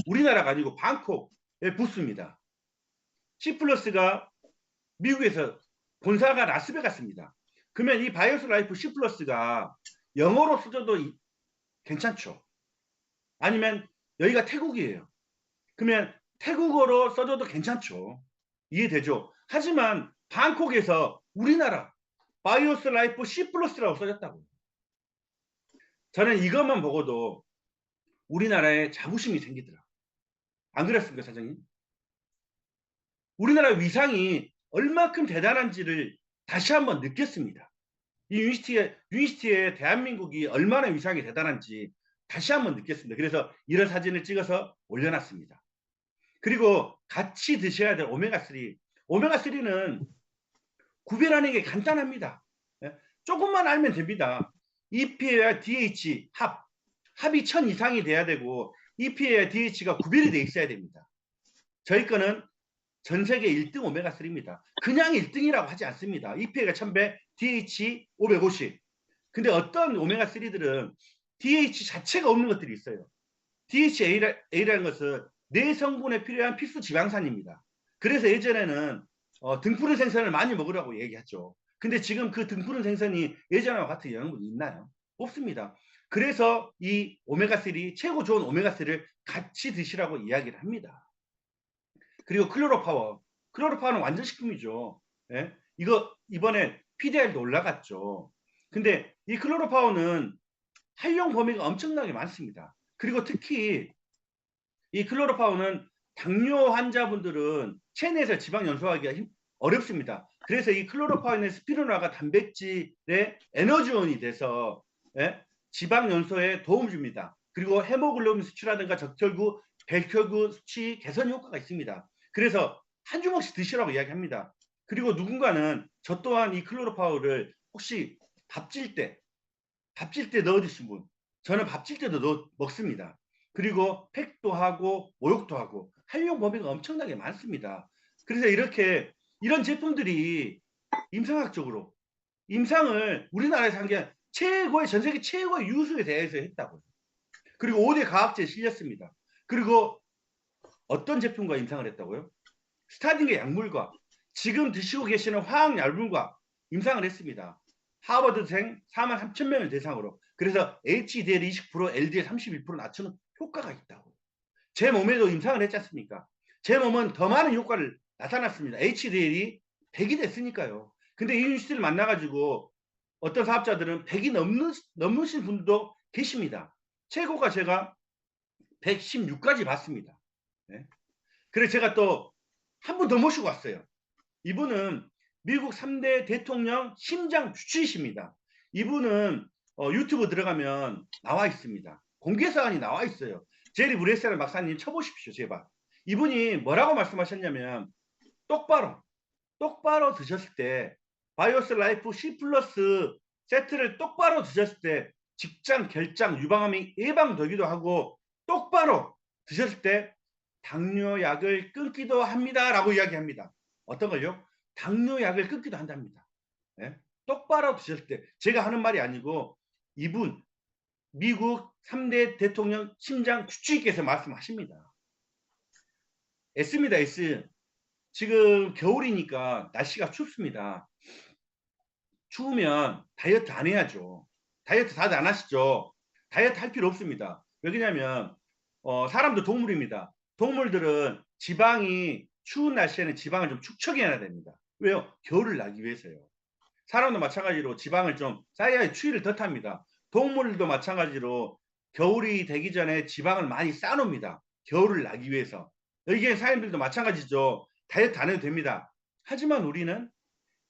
우리나라가 아니고 방콕의 부스입니다. C 플러스가 미국에서 본사가 라스베가스입니다. 그러면 이 바이오스라이프 C 플러스가 영어로 써줘도 괜찮죠? 아니면 여기가 태국이에요. 그러면 태국어로 써줘도 괜찮죠. 이해되죠? 하지만 방콕에서 우리나라 바이오스 라이프 C+라고 써졌다고. 저는 이것만 보고도 우리나라에 자부심이 생기더라. 안 그랬습니까, 사장님? 우리나라 위상이 얼마큼 대단한지를 다시 한번 느꼈습니다. 이 유니시티에 대한민국이 얼마나 위상이 대단한지 다시 한번 느꼈습니다. 그래서 이런 사진을 찍어서 올려놨습니다. 그리고 같이 드셔야 될 오메가3. 오메가3는 구별하는 게 간단합니다. 조금만 알면 됩니다. EPA와 DH 합이 1000 이상이 돼야 되고 EPA와 DH가 구별이 돼 있어야 됩니다. 저희 거는 전 세계 1등 오메가3입니다. 그냥 1등이라고 하지 않습니다. EPA가 1100, DH 550. 근데 어떤 오메가3들은 DH 자체가 없는 것들이 있어요. DHA라는 것은 뇌 성분에 필요한 필수 지방산입니다. 그래서 예전에는 등푸른 생선을 많이 먹으라고 얘기했죠. 근데 지금 그 등푸른 생선이 예전과 같은 영양분이 있나요? 없습니다. 그래서 이 오메가3, 최고 좋은 오메가3를 같이 드시라고 이야기를 합니다. 그리고 클로로파워는 완전 식품이죠. 예? 이거 이번에 PDR도 올라갔죠. 근데 이 클로로파워는 활용 범위가 엄청나게 많습니다. 그리고 특히 이 클로로파워는 당뇨 환자분들은 체내에서 지방 연소하기가 어렵습니다. 그래서 이 클로로파워는 스피루나가 단백질의 에너지원이 돼서 지방 연소에 도움을 줍니다. 그리고 헤모글로빈 수치라든가 적혈구, 백혈구 수치 개선 효과가 있습니다. 그래서 한 주먹씩 드시라고 이야기합니다. 그리고 누군가는 저 또한 이 클로로파워를 혹시 밥질 때 넣어 드신 분, 저는 밥질 때도 먹습니다. 그리고 팩도 하고 모욕도 하고 활용 범위가 엄청나게 많습니다. 그래서 이런 제품들이 임상학적으로 임상을 우리나라에서 한 게 전 세계 최고의 유수에 대해서 했다고요. 그리고 5대 과학제에 실렸습니다. 그리고 어떤 제품과 임상을 했다고요? 스타딩의 약물과 지금 드시고 계시는 화학약물과 임상을 했습니다. 하버드생 43,000명을 대상으로. 그래서 HDL 20%, LDL 31% 낮추는 효과가 있다고. 제 몸에도 임상을 했지 않습니까? 제 몸은 더 많은 효과를 나타났습니다. HDL이 100이 됐으니까요. 근데 이 뉴스를 만나가지고 어떤 사업자들은 100이 넘으신 분도 계십니다. 최고가 제가 116까지 봤습니다. 네. 그래서 제가 또 한 분 더 모시고 왔어요. 이분은 미국 3대 대통령 심장 주치의십니다. 이분은 유튜브 들어가면 나와 있습니다. 공개 사안이 나와 있어요. 제리 브레셀 박사님 쳐보십시오, 제발. 이분이 뭐라고 말씀하셨냐면 똑바로 드셨을 때 바이오스 라이프 C+ 세트를 똑바로 드셨을 때 직장, 결장, 유방암이 예방되기도 하고 똑바로 드셨을 때 당뇨약을 끊기도 합니다. 라고 이야기합니다. 어떤 걸요? 당뇨약을 끊기도 한답니다. 예? 똑바로 드셨을 때. 제가 하는 말이 아니고 이분 미국 3대 대통령 심장 주치의께서 말씀하십니다. S입니다. S. 지금 겨울이니까 날씨가 춥습니다. 추우면 다이어트 안 해야죠. 다이어트 다들 안 하시죠? 다이어트 할 필요 없습니다. 왜냐면 사람도 동물입니다. 동물들은 추운 날씨에는 지방을 좀 축적해야 됩니다. 왜요? 겨울을 나기 위해서요. 사람도 마찬가지로 지방을 좀 쌓여야 추위를 더 탑니다. 동물들도 마찬가지로 겨울이 되기 전에 지방을 많이 쌓아놓습니다. 겨울을 나기 위해서. 여기에 사람들도 마찬가지죠. 다이어트 안 해도 됩니다. 하지만 우리는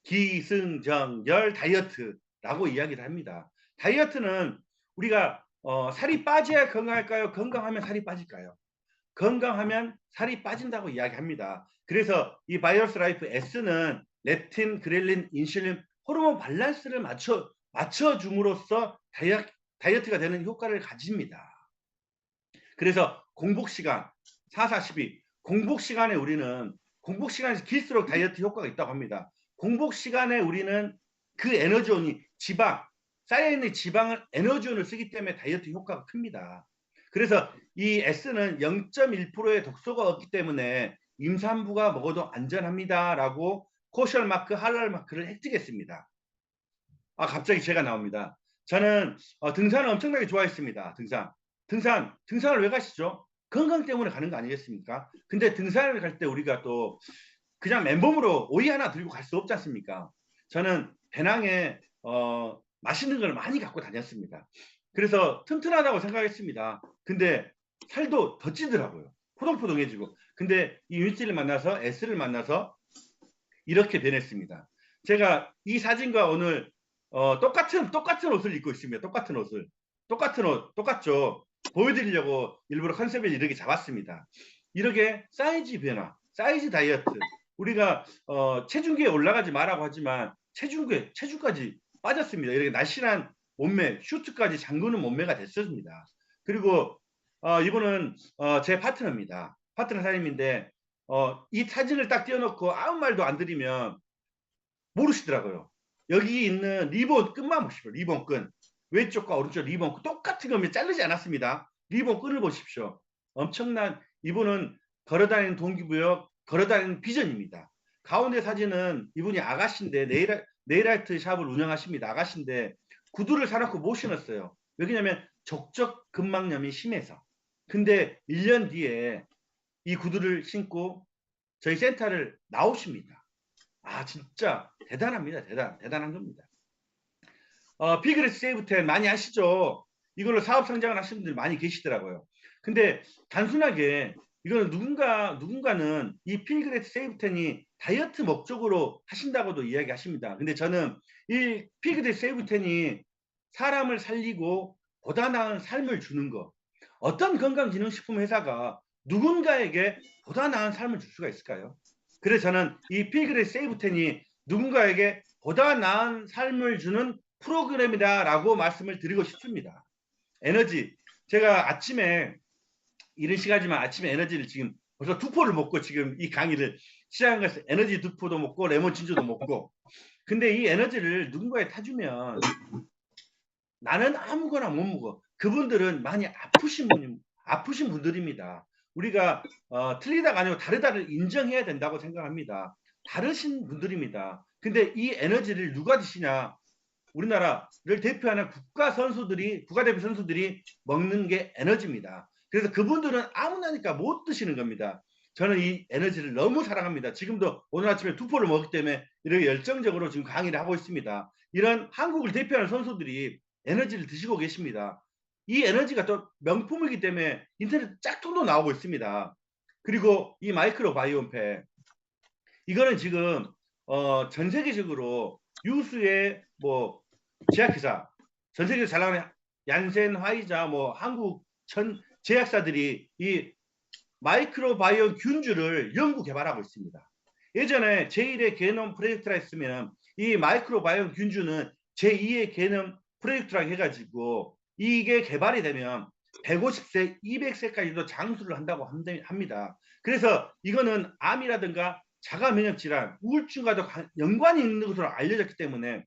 기승전결 다이어트라고 이야기를 합니다. 다이어트는 우리가 살이 빠져야 건강할까요? 건강하면 살이 빠질까요? 건강하면 살이 빠진다고 이야기합니다. 그래서 이 바이오스 라이프 S는 렙틴, 그렐린, 인슐린, 호르몬 밸런스를 맞춰줌으로써 다이어트가 되는 효과를 가집니다. 그래서 공복시간 4-4-12 공복시간에 우리는 공복시간에서 길수록 다이어트 효과가 있다고 합니다. 공복시간에 우리는 그 에너지원이 쌓여있는 지방을 에너지원을 쓰기 때문에 다이어트 효과가 큽니다. 그래서 이 S는 0.1%의 독소가 없기 때문에 임산부가 먹어도 안전합니다. 라고 코셜 마크, 할랄 마크를 획득했습니다. 갑자기 제가 나옵니다. 저는 등산을 엄청나게 좋아했습니다. 등산을 왜 가시죠? 건강 때문에 가는 거 아니겠습니까? 근데 등산을 갈 때 우리가 또 그냥 맨몸으로 오이 하나 들고 갈 수 없지 않습니까? 저는 배낭에 맛있는 걸 많이 갖고 다녔습니다. 그래서 튼튼하다고 생각했습니다. 근데 살도 더 찌더라고요. 포동포동해지고. 근데 이 윤씨를 만나서 S를 만나서 이렇게 변했습니다. 제가 이 사진과 오늘 똑같은 옷을 입고 있습니다. 똑같은 옷을. 똑같은 옷, 똑같죠? 보여드리려고 일부러 컨셉을 이렇게 잡았습니다. 이렇게 사이즈 변화, 사이즈 다이어트. 우리가 체중계에 올라가지 말라고 하지만 체중까지 빠졌습니다. 이렇게 날씬한 몸매, 슈트까지 잠그는 몸매가 됐습니다. 그리고 이분은 제 파트너입니다. 파트너 사장님인데 이 사진을 딱 띄워놓고 아무 말도 안 드리면 모르시더라고요. 여기 있는 리본 끈만 보십시오. 리본 끈. 왼쪽과 오른쪽 리본 끈 똑같은 겁니다. 자르지 않았습니다. 리본 끈을 보십시오. 엄청난 이분은 걸어다니는 동기부여, 걸어다니는 비전입니다. 가운데 사진은 이분이 아가씨인데 네일아트 샵을 운영하십니다. 아가씨인데 구두를 사놓고 못 신었어요. 왜냐면 적적 근막염이 심해서. 근데 1년 뒤에 이 구두를 신고 저희 센터를 나오십니다. 아 진짜 대단합니다. 대단한 겁니다. 피그레스 세이브 10 많이 아시죠? 이걸로 사업 성장을 하시는 분들이 많이 계시더라고요. 근데 단순하게 이거는 누군가는 이 피그레스 세이브 10이 다이어트 목적으로 하신다고도 이야기하십니다. 근데 저는 이 피그레스 세이브 10이 사람을 살리고 보다 나은 삶을 주는 거. 어떤 건강기능식품 회사가 누군가에게 보다 나은 삶을 줄 수가 있을까요? 그래서 저는 이 피그레스 세이브 10이 누군가에게 보다 나은 삶을 주는 프로그램이다라고 말씀을 드리고 싶습니다. 에너지. 제가 아침에 이른 시간이지만 아침에 에너지를 지금 벌써 2포를 먹고 지금 이 강의를 시작한 것을 에너지 2포도 먹고 레몬 진주도 먹고. 근데 이 에너지를 누군가에 타주면 나는 아무거나 못 먹어. 그분들은 많이 아프신 분들입니다. 우리가 틀리다가 아니고 다르다를 인정해야 된다고 생각합니다. 다르신 분들입니다. 근데 이 에너지를 누가 드시냐? 우리나라를 대표하는 국가대표 선수들이 먹는 게 에너지입니다. 그래서 그분들은 아무나니까 못 드시는 겁니다. 저는 이 에너지를 너무 사랑합니다. 지금도 오늘 아침에 2포를 먹기 때문에 이렇게 열정적으로 지금 강의를 하고 있습니다. 이런 한국을 대표하는 선수들이 에너지를 드시고 계십니다. 이 에너지가 또 명품이기 때문에 인터넷 짝퉁도 나오고 있습니다. 그리고 이 마이크로 바이옴팩 이거는 지금 전 세계적으로 유수의 뭐 제약회사 전 세계에서 잘 나가는 얀센, 화이자, 뭐 한국 전 제약사들이 이 마이크로바이옴 균주를 연구 개발하고 있습니다. 예전에 제1의 게놈 프로젝트라 했으면 이 마이크로바이옴 균주는 제2의 게놈 프로젝트라고 해가지고 이게 개발이 되면 150세, 200세까지도 장수를 한다고 합니다. 그래서 이거는 암이라든가 자가면역질환, 우울증과도 연관이 있는 것으로 알려졌기 때문에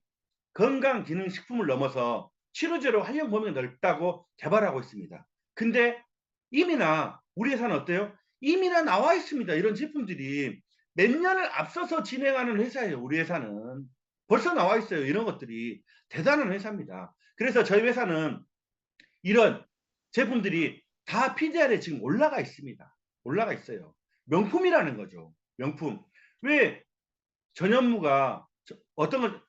건강기능식품을 넘어서 치료제로 활용 범위가 넓다고 개발하고 있습니다. 근데 이미나 우리 회사는 어때요? 이미나 나와 있습니다. 이런 제품들이 몇 년을 앞서서 진행하는 회사예요. 우리 회사는 벌써 나와 있어요. 이런 것들이 대단한 회사입니다. 그래서 저희 회사는 이런 제품들이 다 PDR에 지금 올라가 있습니다. 올라가 있어요. 명품이라는 거죠. 명품. 왜 전현무가 어떤 걸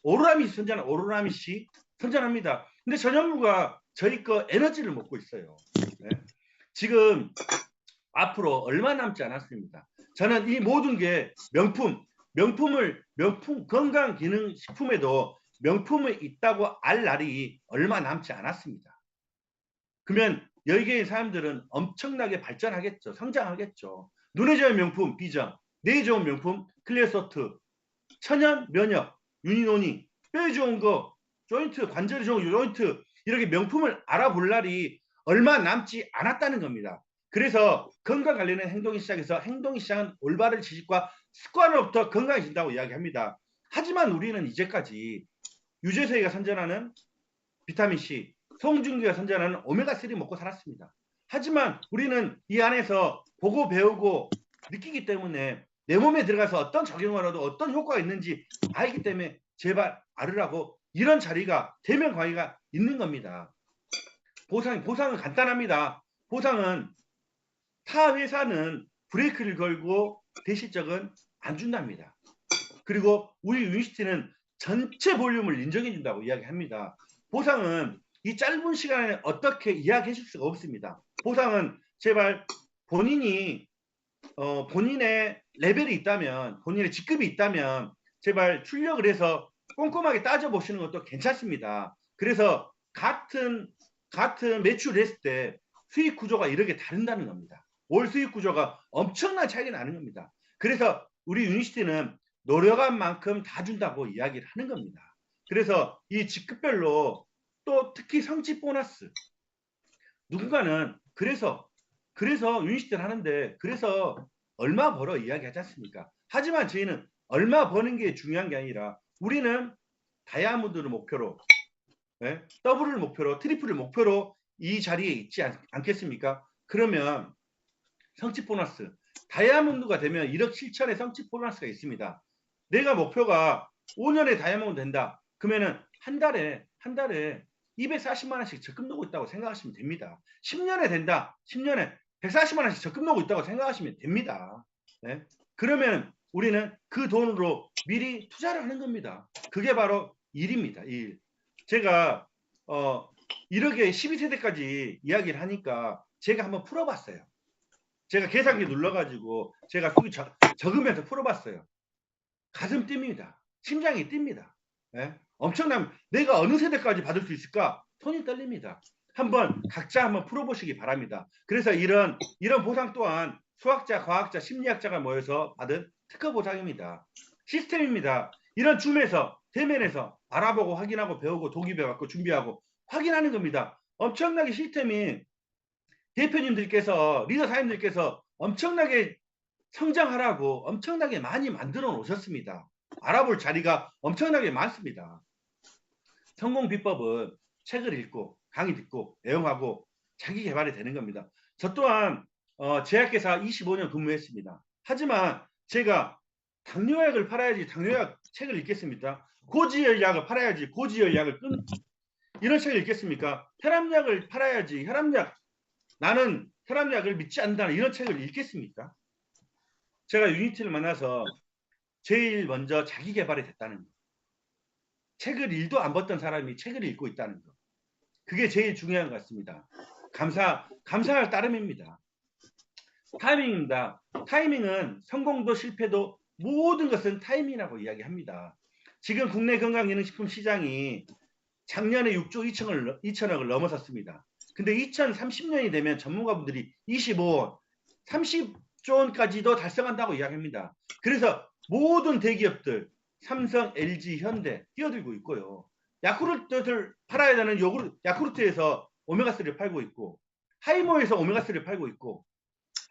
오로라미 씨 선전합니다. 근데 전현무가 저희 거 에너지를 먹고 있어요. 네? 지금 앞으로 얼마 남지 않았습니다. 저는 이 모든 게 명품 건강기능식품에도 명품이 있다고 알 날이 얼마 남지 않았습니다. 그러면 여기에 사람들은 엄청나게 발전하겠죠. 성장하겠죠. 눈에 좋은 명품 비전, 뇌에 좋은 명품 클리어소트, 천연 면역, 유니노니, 뼈에 좋은 거 조인트, 관절에 좋은 조인트 이렇게 명품을 알아볼 날이 얼마 남지 않았다는 겁니다. 그래서 건강 관련된 행동이 시작해서 행동이 시작한 올바른 지식과 습관으로부터 건강해진다고 이야기합니다. 하지만 우리는 이제까지 유재석이가 선전하는 비타민C, 송중기가 선전하는 오메가3 먹고 살았습니다. 하지만 우리는 이 안에서 보고 배우고 느끼기 때문에 내 몸에 들어가서 어떤 적용을 하도 어떤 효과가 있는지 알기 때문에 제발 알으라고 이런 자리가 대면 강의가 있는 겁니다. 보상은 간단합니다. 보상은 타 회사는 브레이크를 걸고 대실적은 안 준답니다. 그리고 우리 유니시티는 전체 볼륨을 인정해 준다고 이야기합니다. 보상은 이 짧은 시간에 어떻게 이야기해 줄 수가 없습니다. 보상은 제발 본인이 본인의 레벨이 있다면, 본인의 직급이 있다면 제발 출력을 해서 꼼꼼하게 따져보시는 것도 괜찮습니다. 그래서 같은 매출을 했을 때 수익 구조가 이렇게 다른다는 겁니다. 월 수익 구조가 엄청난 차이가 나는 겁니다. 그래서 우리 유니시티는 노력한 만큼 다 준다고 이야기를 하는 겁니다. 그래서 이 직급별로 또 특히 성취 보너스, 누군가는 그래서 유니시티를 하는데 그래서 얼마 벌어 이야기하지 않습니까? 하지만 저희는 얼마 버는 게 중요한 게 아니라 우리는 다이아몬드를 목표로, 더블을 목표로, 트리플을 목표로 이 자리에 있지 않겠습니까? 그러면 성취 보너스, 다이아몬드가 되면 1억 7천의 성취 보너스가 있습니다. 내가 목표가 5년에 다이아몬드 된다. 그러면은 한 달에 240만 원씩 적금 넣고 있다고 생각하시면 됩니다. 10년에 된다. 10년에 140만 원씩 적금 넣고 있다고 생각하시면 됩니다. 네? 그러면 우리는 그 돈으로 미리 투자를 하는 겁니다. 그게 바로 일입니다. 일. 제가 1억에 12세대까지 이야기를 하니까 제가 한번 풀어봤어요. 제가 계산기 눌러가지고 제가 속이 적으면서 풀어봤어요. 가슴 뜁니다. 심장이 뜁니다. 엄청난, 내가 어느 세대까지 받을 수 있을까? 손이 떨립니다. 각자 한번 풀어보시기 바랍니다. 그래서 이런 보상 또한 수학자, 과학자, 심리학자가 모여서 받은 특허 보상입니다. 시스템입니다. 이런 줌에서, 대면에서 알아보고 확인하고 배우고 동기배워갖고 준비하고 확인하는 겁니다. 엄청나게 시스템이 대표님들께서, 리더 사장님들께서 엄청나게 성장하라고 엄청나게 많이 만들어 놓으셨습니다. 알아볼 자리가 엄청나게 많습니다. 성공 비법은 책을 읽고 강의 듣고 애용하고 자기 개발이 되는 겁니다. 저 또한 제약회사 25년 근무했습니다. 하지만 제가 당뇨약을 팔아야지 당뇨약 책을 읽겠습니까? 고지혈약을 팔아야지 고지혈약을 이런 책을 읽겠습니까? 혈압약을 팔아야지 나는 혈압약을 믿지 않는다는 이런 책을 읽겠습니까? 제가 유니티를 만나서 제일 먼저 자기 개발이 됐다는 거. 책을 1도 안 봤던 사람이 책을 읽고 있다는 거. 그게 제일 중요한 것 같습니다. 감사할 따름입니다. 타이밍입니다. 타이밍은 성공도 실패도 모든 것은 타이밍이라고 이야기합니다. 지금 국내 건강기능식품 시장이 작년에 6조 2천억을 넘어섰습니다. 근데 2030년이 되면 전문가분들이 25원, 30조 원까지도 달성한다고 이야기합니다. 그래서 모든 대기업들, 삼성, LG, 현대 뛰어들고 있고요. 야쿠르트를 팔아야 되는 야쿠르트에서 오메가3를 팔고 있고, 하이모에서 오메가3를 팔고 있고,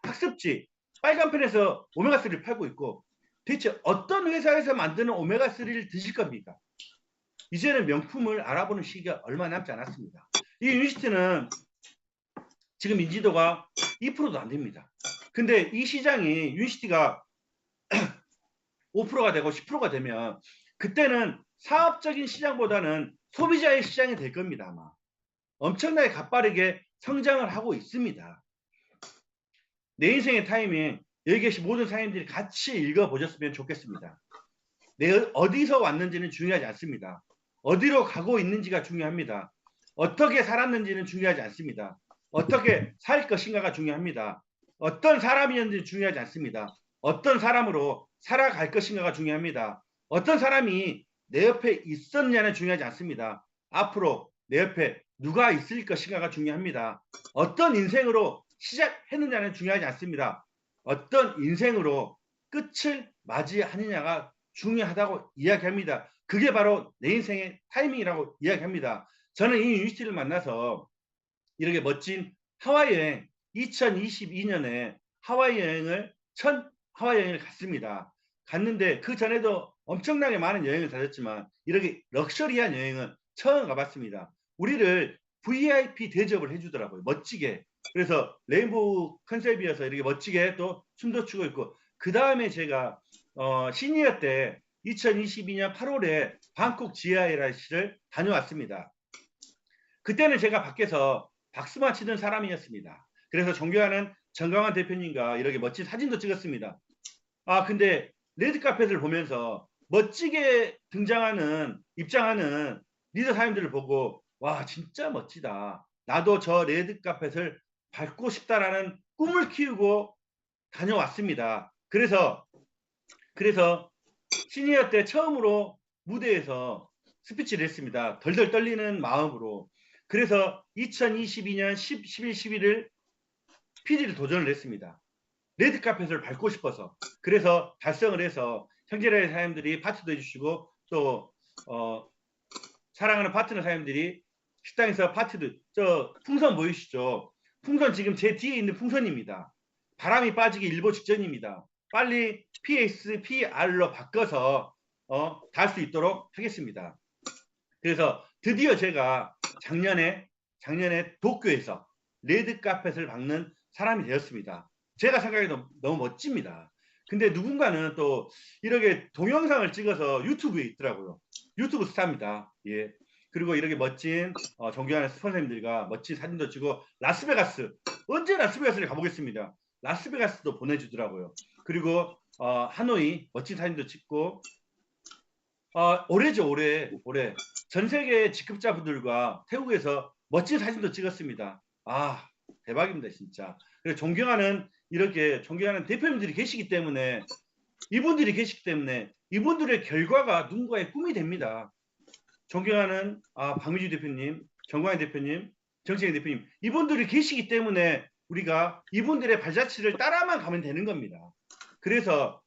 학습지, 빨간펜에서 오메가3를 팔고 있고, 대체 어떤 회사에서 만드는 오메가3를 드실 겁니까? 이제는 명품을 알아보는 시기가 얼마 남지 않았습니다. 이 유니시티는 지금 인지도가 2%도 안 됩니다. 근데 이 시장이 유니시티가 5%가 되고 10%가 되면 그때는 사업적인 시장보다는 소비자의 시장이 될 겁니다. 아마 엄청나게 가빠르게 성장을 하고 있습니다. 내 인생의 타이밍, 여기 계신 모든 사장님들이 같이 읽어보셨으면 좋겠습니다. 내가 어디서 왔는지는 중요하지 않습니다. 어디로 가고 있는지가 중요합니다. 어떻게 살았는지는 중요하지 않습니다. 어떻게 살 것인가가 중요합니다. 어떤 사람이었는지 중요하지 않습니다. 어떤 사람으로 살아갈 것인가가 중요합니다. 어떤 사람이 내 옆에 있었냐는 중요하지 않습니다. 앞으로 내 옆에 누가 있을 것인가가 중요합니다. 어떤 인생으로 시작했느냐는 중요하지 않습니다. 어떤 인생으로 끝을 맞이하느냐가 중요하다고 이야기합니다. 그게 바로 내 인생의 타이밍이라고 이야기합니다. 저는 이 유니시티를 만나서 이렇게 멋진 하와이 여행, 2022년에 하와이 여행을 갔습니다. 갔는데 그 전에도 엄청나게 많은 여행을 다녔지만 이렇게 럭셔리한 여행은 처음 가봤습니다. 우리를 VIP 대접을 해주더라고요. 멋지게. 그래서 레인보우 컨셉이어서 이렇게 멋지게 또 춤도 추고 있고, 그 다음에 제가 시니어 때 2022년 8월에 방콕 GIRC를 다녀왔습니다. 그때는 제가 밖에서 박수만 치던 사람이었습니다. 그래서 존경하는 정강환 대표님과 이렇게 멋진 사진도 찍었습니다. 근데 레드카펫을 보면서 멋지게 입장하는 리더 사님들을 보고 와 진짜 멋지다. 나도 저 레드카펫을 밟고 싶다라는 꿈을 키우고 다녀왔습니다. 그래서 시니어 때 처음으로 무대에서 스피치를 했습니다. 덜덜 떨리는 마음으로. 그래서 2022년 11월 11일 PD를 도전을 했습니다. 레드카펫을 밟고 싶어서. 그래서 달성을 해서 형제라의 사람들이 파트도 해주시고 또 사랑하는 파트너 사람들이 식당에서 파트도 저 풍선 보이시죠? 풍선 지금 제 뒤에 있는 풍선입니다. 바람이 빠지기 일보 직전입니다. 빨리 PSPR로 바꿔서 달 수 있도록 하겠습니다. 그래서 드디어 제가 작년에 도쿄에서 레드카펫을 밟는 사람이 되었습니다. 제가 생각해도 너무 멋집니다. 근데 누군가는 또 이렇게 동영상을 찍어서 유튜브에 있더라고요. 유튜브 스타입니다. 예. 그리고 이렇게 멋진 존경하는 스폰서님들과 멋진 사진도 찍고 라스베가스 언제 라스베가스를 가보겠습니다. 라스베가스도 보내주더라고요. 그리고 하노이 멋진 사진도 찍고 올해죠 올해 전 세계 직급자분들과 태국에서 멋진 사진도 찍었습니다. 대박입니다 진짜. 그래서 존경하는 대표님들이 계시기 때문에 이분들의 결과가 누군가의 꿈이 됩니다. 존경하는 박미주 대표님, 정광희 대표님, 정채영 대표님 이분들이 계시기 때문에 우리가 이분들의 발자취를 따라만 가면 되는 겁니다. 그래서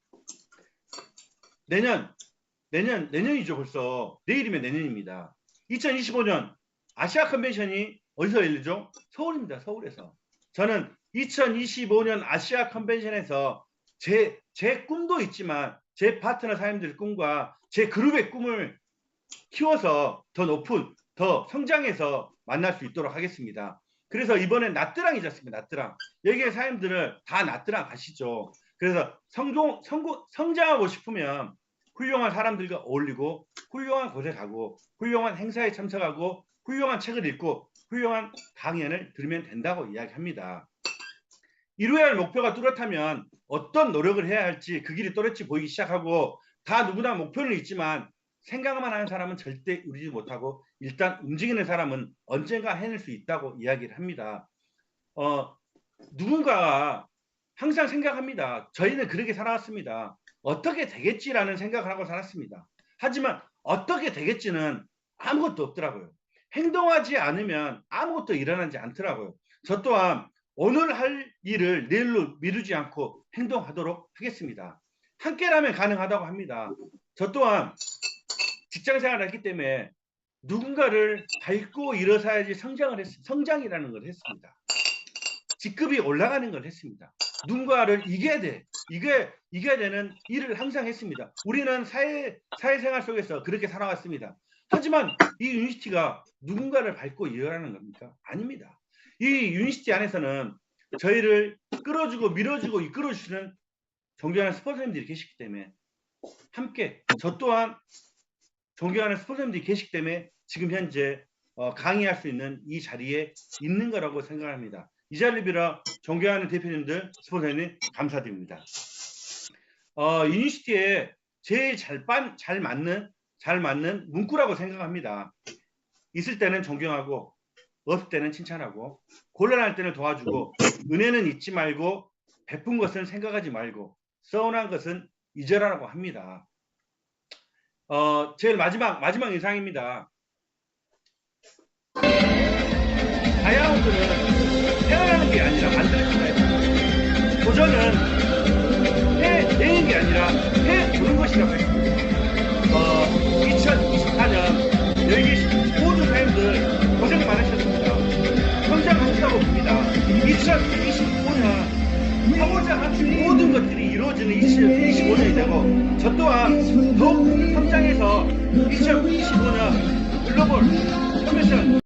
내년이죠 벌써. 내일이면 내년입니다. 2025년 아시아 컨벤션이 어디서 열리죠? 서울입니다. 서울에서. 저는 2025년 아시아 컨벤션에서 제 꿈도 있지만 제 파트너 사람들의 꿈과 제 그룹의 꿈을 키워서 더 높은, 더 성장해서 만날 수 있도록 하겠습니다. 그래서 이번엔 나트랑이지 않습니까? 나트랑. 여기에 사람들을 다 나트랑 가시죠. 그래서 성장하고 싶으면 훌륭한 사람들과 어울리고 훌륭한 곳에 가고 훌륭한 행사에 참석하고 훌륭한 책을 읽고 훌륭한 강연을 들으면 된다고 이야기합니다. 이루어야 할 목표가 뚜렷하면 어떤 노력을 해야 할지 그 길이 또렷이 보이기 시작하고 다 누구나 목표는 있지만 생각만 하는 사람은 절대 이루지 못하고 일단 움직이는 사람은 언젠가 해낼 수 있다고 이야기를 합니다. 누군가가 항상 생각합니다. 저희는 그렇게 살아왔습니다. 어떻게 되겠지라는 생각을 하고 살았습니다. 하지만 어떻게 되겠지는 아무것도 없더라고요. 행동하지 않으면 아무것도 일어나지 않더라고요. 저 또한 오늘 할 일을 내일로 미루지 않고 행동하도록 하겠습니다. 함께라면 가능하다고 합니다. 저 또한 직장생활을 했기 때문에 누군가를 밟고 일어서야지 성장이라는 걸 했습니다. 직급이 올라가는 걸 했습니다. 누군가를 이겨야 되는 일을 항상 했습니다. 우리는 사회생활 속에서 그렇게 살아왔습니다. 하지만 이 유니시티가 누군가를 밟고 일어나는 겁니까? 아닙니다. 이 유니시티 안에서는 저희를 끌어주고 밀어주고 이끌어주시는 존경하는 스폰서님들이 계시기 때문에 함께 저 또한 존경하는 스폰서님들이 계시기 때문에 지금 현재 강의할 수 있는 이 자리에 있는 거라고 생각합니다. 이 자리를 빌어 존경하는 대표님들, 스폰서님 감사드립니다. 유니시티에 제일 잘 맞는 문구라고 생각합니다. 있을 때는 존경하고 없을 때는 칭찬하고 곤란할 때는 도와주고 은혜는 잊지 말고 베푼 것은 생각하지 말고 서운한 것은 잊으라고 합니다. 제일 마지막 인상입니다. 다이아몬드는 태어나는 게 아니라 만들어진다. 도전은 해내는 게 아니라 해보는 것이라고 했습니다. 2024년 여기 계신 모든 사람들 고생 많으셨습니다. 성장하시라고 봅니다. 2025년 하고자 하는 모든 것들이 이루어지는 2025년이 되고 저 또한 더욱 성장해서 2025년 글로벌 컨벤션